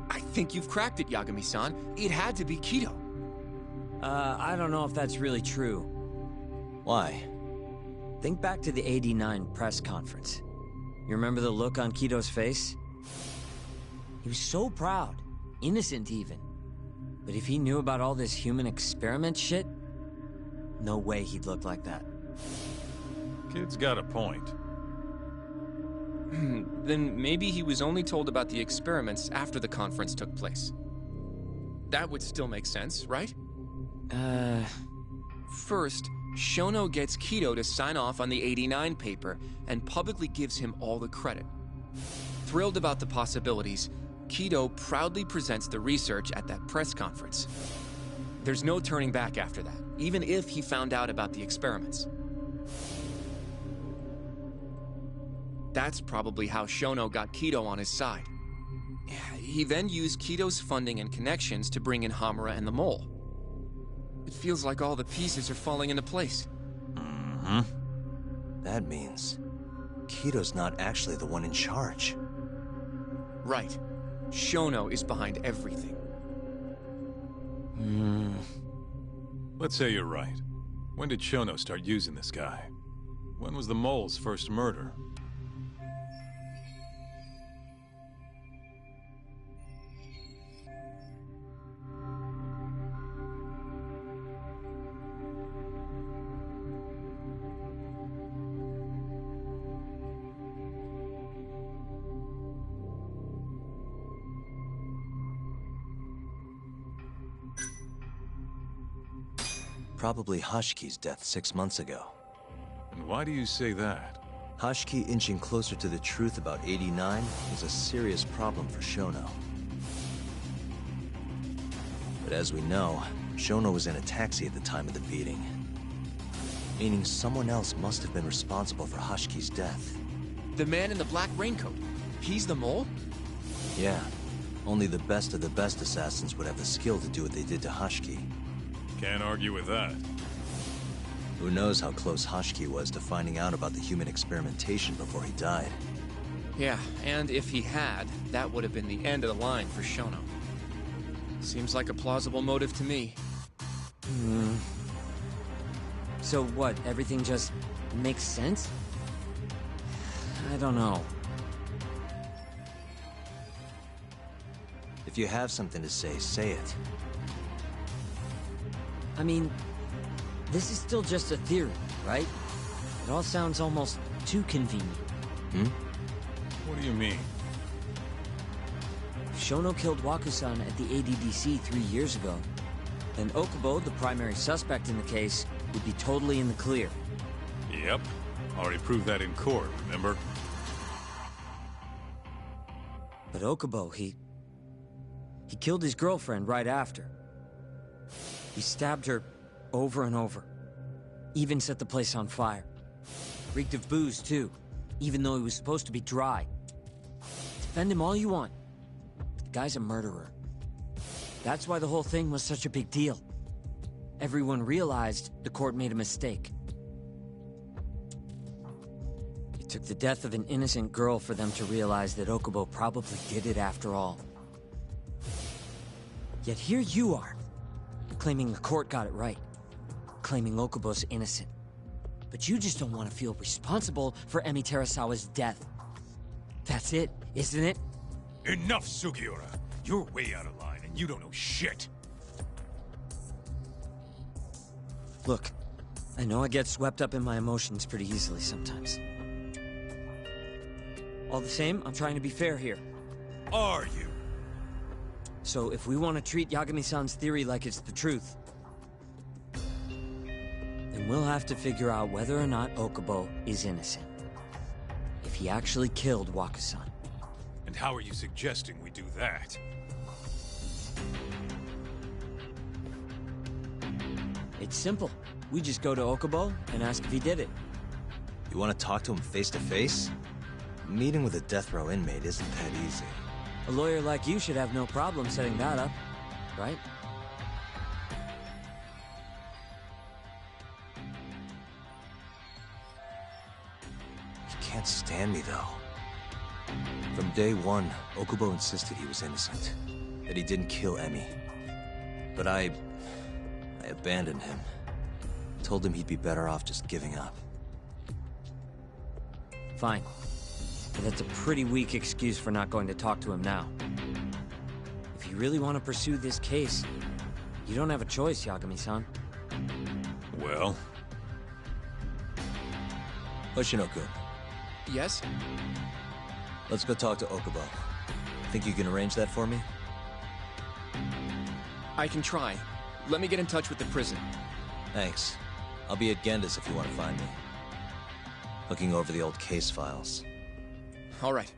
I think you've cracked it, Yagami-san. It had to be Kido. I don't know if that's really true. Why? Think back to the '89 press conference. You remember the look on Kido's face? He was so proud, innocent even. But if he knew about all this human experiment shit, no way he'd look like that. Kid's got a point. Then maybe he was only told about the experiments after the conference took place. That would still make sense, right? First, Shono gets Kido to sign off on the '89 paper and publicly gives him all the credit. Thrilled about the possibilities, Kido proudly presents the research at that press conference. There's no turning back after that, even if he found out about the experiments. That's probably how Shono got Kido on his side. He then used Kido's funding and connections to bring in Hamura and the Mole. It feels like all the pieces are falling into place. Mm-hmm. That means Kido's not actually the one in charge. Right. Shono is behind everything. Let's say you're right. When did Shono start using this guy? When was the Mole's first murder? Probably Hashiki's death 6 months ago. And why do you say that? Hashiki inching closer to the truth about '89 was a serious problem for Shono. But as we know, Shono was in a taxi at the time of the beating. Meaning someone else must have been responsible for Hashiki's death. The man in the black raincoat. He's the Mole? Yeah. Only the best of the best assassins would have the skill to do what they did to Hashiki. Can't argue with that. Who knows how close Hashiki was to finding out about the human experimentation before he died. Yeah, and if he had, that would have been the end of the line for Shono. Seems like a plausible motive to me. So what, everything just makes sense? I don't know. If you have something to say it. I mean, this is still just a theory, right? It all sounds almost too convenient. What do you mean? If Shono killed Waku-san at the ADDC 3 years ago, then Okubo, the primary suspect in the case, would be totally in the clear. Yep. Already proved that in court, remember? But Okubo, he killed his girlfriend right after. He stabbed her over and over. Even set the place on fire. Reeked of booze, too, even though he was supposed to be dry. Defend him all you want. The guy's a murderer. That's why the whole thing was such a big deal. Everyone realized the court made a mistake. It took the death of an innocent girl for them to realize that Okubo probably did it after all. Yet here you are, claiming the court got it right, claiming Okubo's innocent. But you just don't want to feel responsible for Emi Terasawa's death. That's it, isn't it? Enough, Sugiura! You're way out of line, and you don't know shit! Look, I know I get swept up in my emotions pretty easily sometimes. All the same, I'm trying to be fair here. Are you? So if we want to treat Yagami-san's theory like it's the truth, then we'll have to figure out whether or not Okubo is innocent. If he actually killed Waku-san. And how are you suggesting we do that? It's simple. We just go to Okubo and ask if he did it. You want to talk to him face to face? Meeting with a death row inmate isn't that easy. A lawyer like you should have no problem setting that up, right? He can't stand me, though. From day one, Okubo insisted he was innocent, that he didn't kill Emi. But I abandoned him. Told him he'd be better off just giving up. Fine. But that's a pretty weak excuse for not going to talk to him now. If you really want to pursue this case, you don't have a choice, Yagami-san. Well? Hoshino-kun, Yes? let's go talk to Okubo. Think you can arrange that for me? I can try. Let me get in touch with the prison. Thanks. I'll be at Genda's if you want to find me. Looking over the old case files. All right.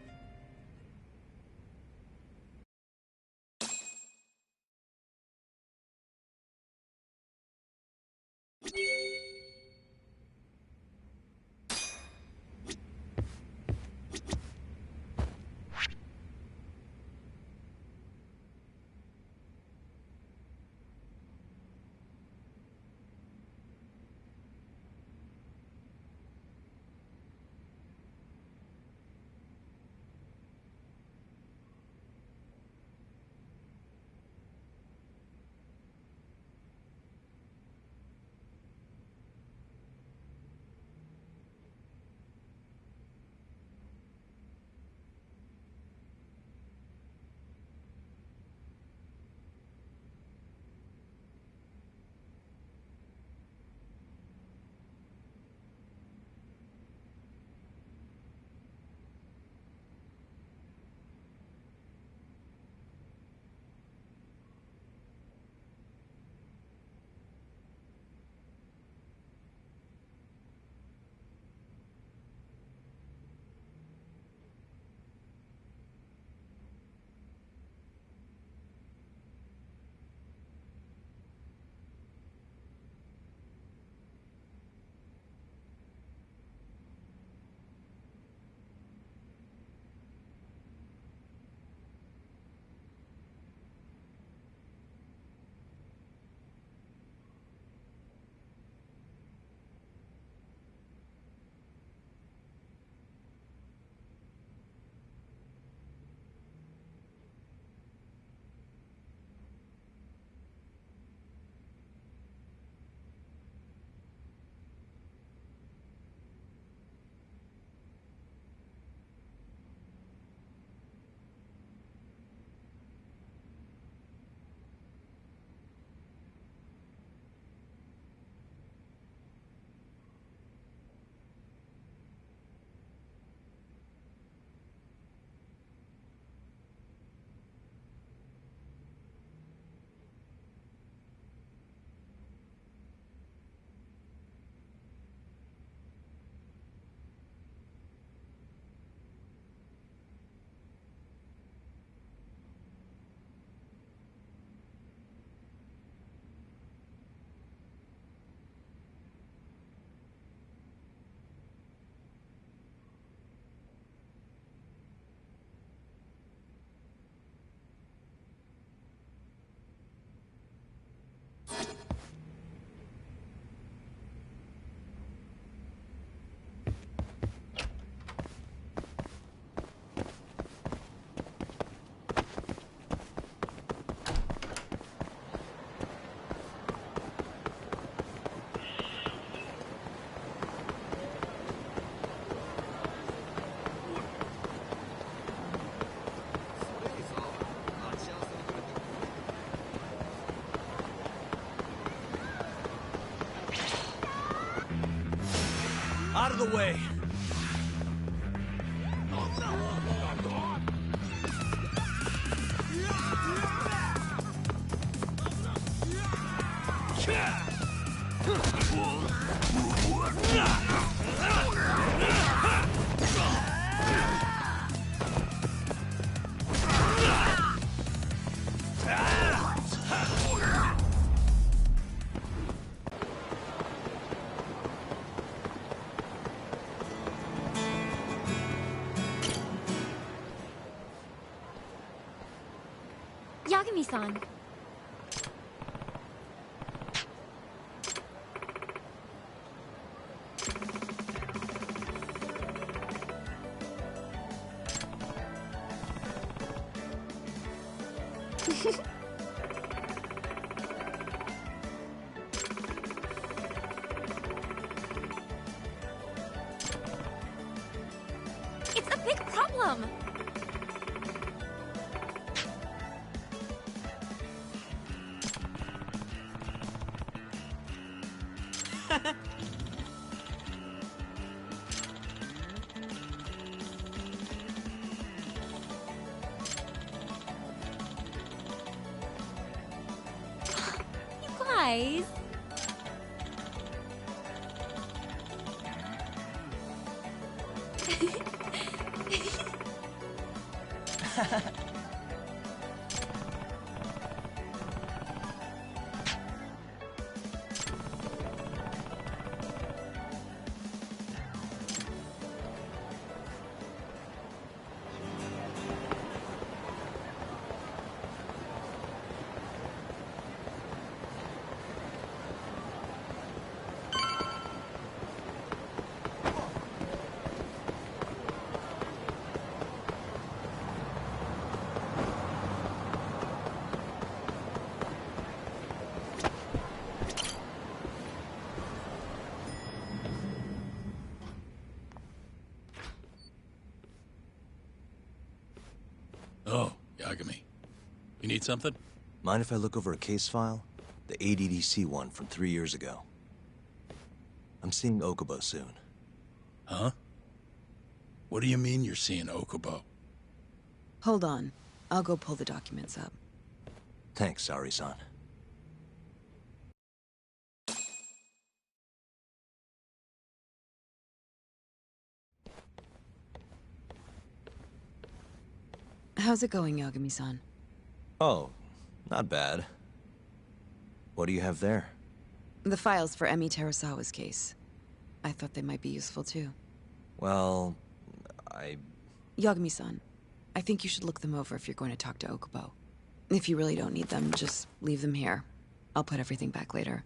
Out of the way! Yagami-san. It's a big problem! You guys... Oh, Yagami. You need something? Mind if I look over a case file? The ADDC one from 3 years ago. I'm seeing Okubo soon. Huh? What do you mean you're seeing Okubo? Hold on. I'll go pull the documents up. Thanks, Ari-san. How's it going, Yagami-san? Oh, not bad. What do you have there? The files for Emi Terasawa's case. I thought they might be useful too. Well, Yagami-san, I think you should look them over if you're going to talk to Okubo. If you really don't need them, just leave them here. I'll put everything back later.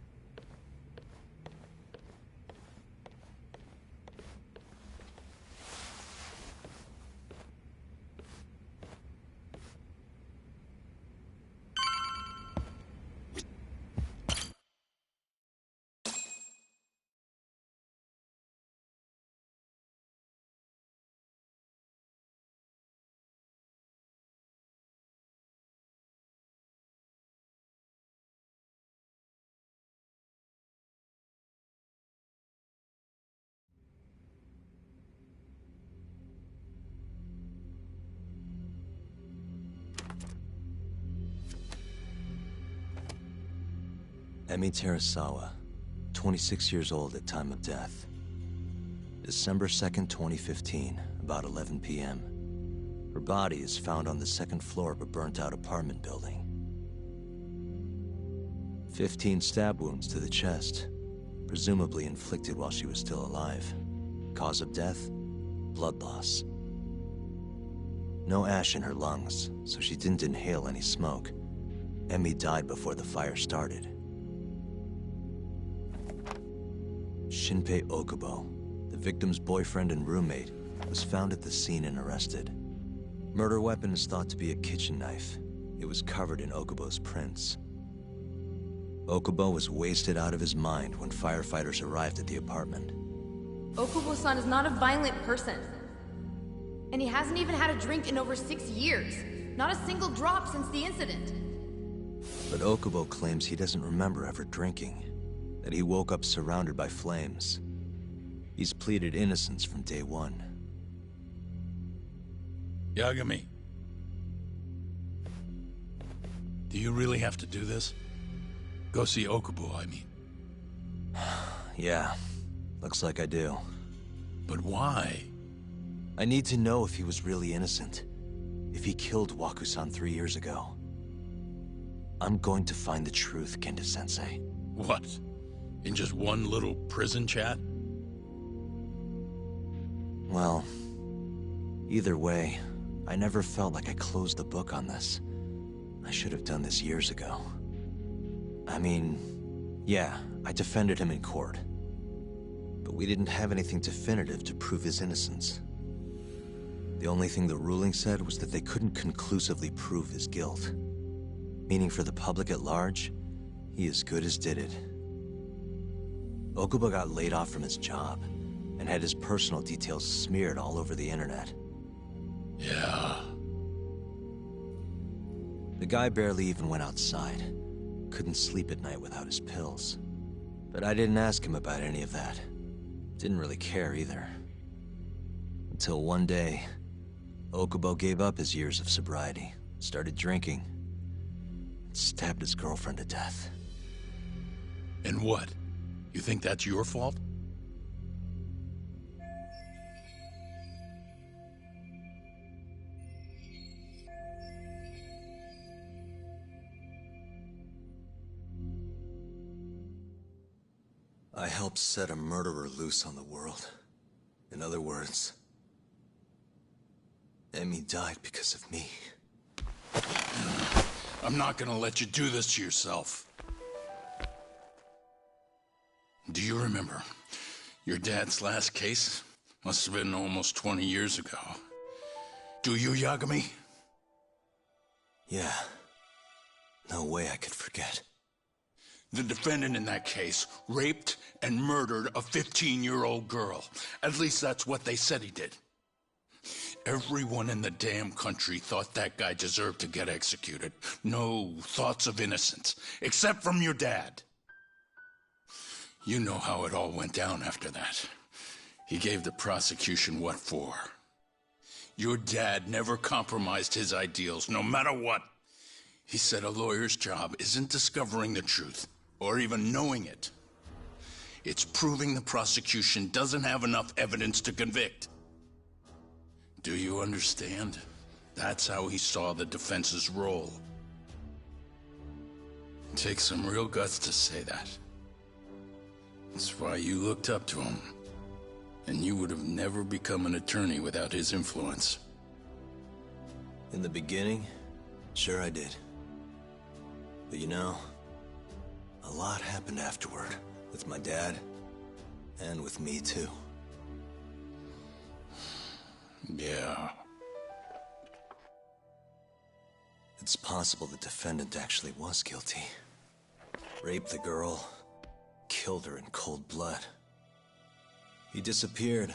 Emi Terasawa, 26 years old at time of death. December 2nd, 2015, about 11 p.m. Her body is found on the second floor of a burnt-out apartment building. 15 stab wounds to the chest, presumably inflicted while she was still alive. Cause of death? Blood loss. No ash in her lungs, so she didn't inhale any smoke. Emi died before the fire started. Shinpei Okubo, the victim's boyfriend and roommate, was found at the scene and arrested. Murder weapon is thought to be a kitchen knife. It was covered in Okubo's prints. Okubo was wasted out of his mind when firefighters arrived at the apartment. Okubo-san is not a violent person. And he hasn't even had a drink in over 6 years. Not a single drop since the incident. But Okubo claims he doesn't remember ever drinking. That he woke up surrounded by flames. He's pleaded innocence from day one. Yagami. Do you really have to do this? Go see Okubo, I mean. Yeah, looks like I do. But why? I need to know if he was really innocent. If he killed Waku-san 3 years ago. I'm going to find the truth, Kenta-sensei. What? In just one little prison chat? Well, either way, I never felt like I closed the book on this. I should have done this years ago. I mean, yeah, I defended him in court. But we didn't have anything definitive to prove his innocence. The only thing the ruling said was that they couldn't conclusively prove his guilt. Meaning for the public at large, he as good as did it. Okubo got laid off from his job, and had his personal details smeared all over the internet. Yeah. The guy barely even went outside. Couldn't sleep at night without his pills. But I didn't ask him about any of that. Didn't really care either. Until one day, Okubo gave up his years of sobriety, started drinking, and stabbed his girlfriend to death. And what? You think that's your fault? I helped set a murderer loose on the world. In other words, Emmy died because of me. I'm not gonna let you do this to yourself. Do you remember your dad's last case? Must have been almost 20 years ago. Do you, Yagami? Yeah. No way I could forget. The defendant in that case raped and murdered a 15-year-old girl. At least that's what they said he did. Everyone in the damn country thought that guy deserved to get executed. No thoughts of innocence, except from your dad. You know how it all went down after that. He gave the prosecution what for. Your dad never compromised his ideals, no matter what. He said a lawyer's job isn't discovering the truth, or even knowing it. It's proving the prosecution doesn't have enough evidence to convict. Do you understand? That's how he saw the defense's role. It takes some real guts to say that. That's why you looked up to him. And you would have never become an attorney without his influence. In the beginning, sure I did. But you know, a lot happened afterward, with my dad, and with me too. Yeah. It's possible the defendant actually was guilty. Raped the girl, killed her in cold blood. He disappeared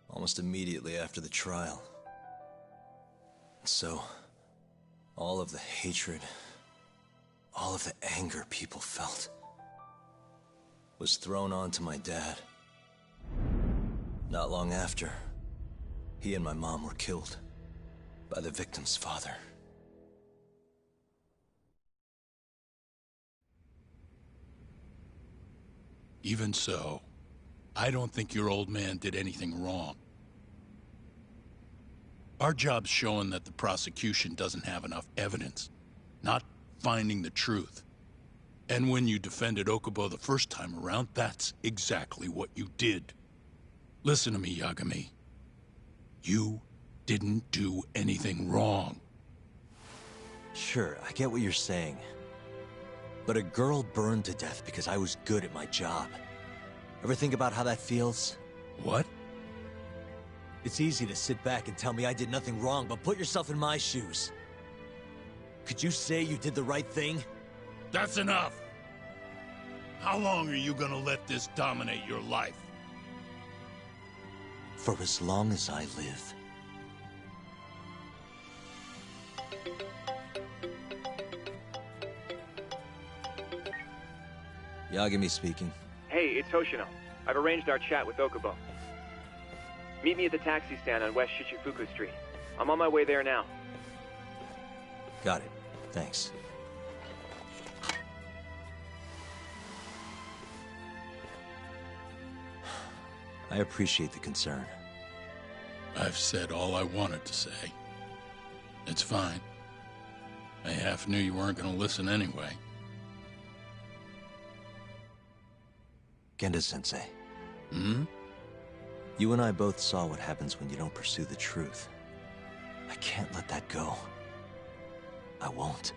almost immediately after the trial. And so, all of the hatred, all of the anger people felt was thrown onto my dad. Not long after, he and my mom were killed by the victim's father. Even so, I don't think your old man did anything wrong. Our job's showing that the prosecution doesn't have enough evidence, not finding the truth. And when you defended Okubo the first time around, that's exactly what you did. Listen to me, Yagami. You didn't do anything wrong. Sure, I get what you're saying. But a girl burned to death because I was good at my job. Ever think about how that feels? What? It's easy to sit back and tell me I did nothing wrong, but put yourself in my shoes. Could you say you did the right thing? That's enough! How long are you gonna let this dominate your life? For as long as I live. Yagami speaking. Hey, it's Hoshino. I've arranged our chat with Okubo. Meet me at the taxi stand on West Shichifuku Street. I'm on my way there now. Got it. Thanks. I appreciate the concern. I've said all I wanted to say. It's fine. I half knew you weren't gonna listen anyway. Genda-sensei. Hmm? You and I both saw what happens when you don't pursue the truth. I can't let that go. I won't.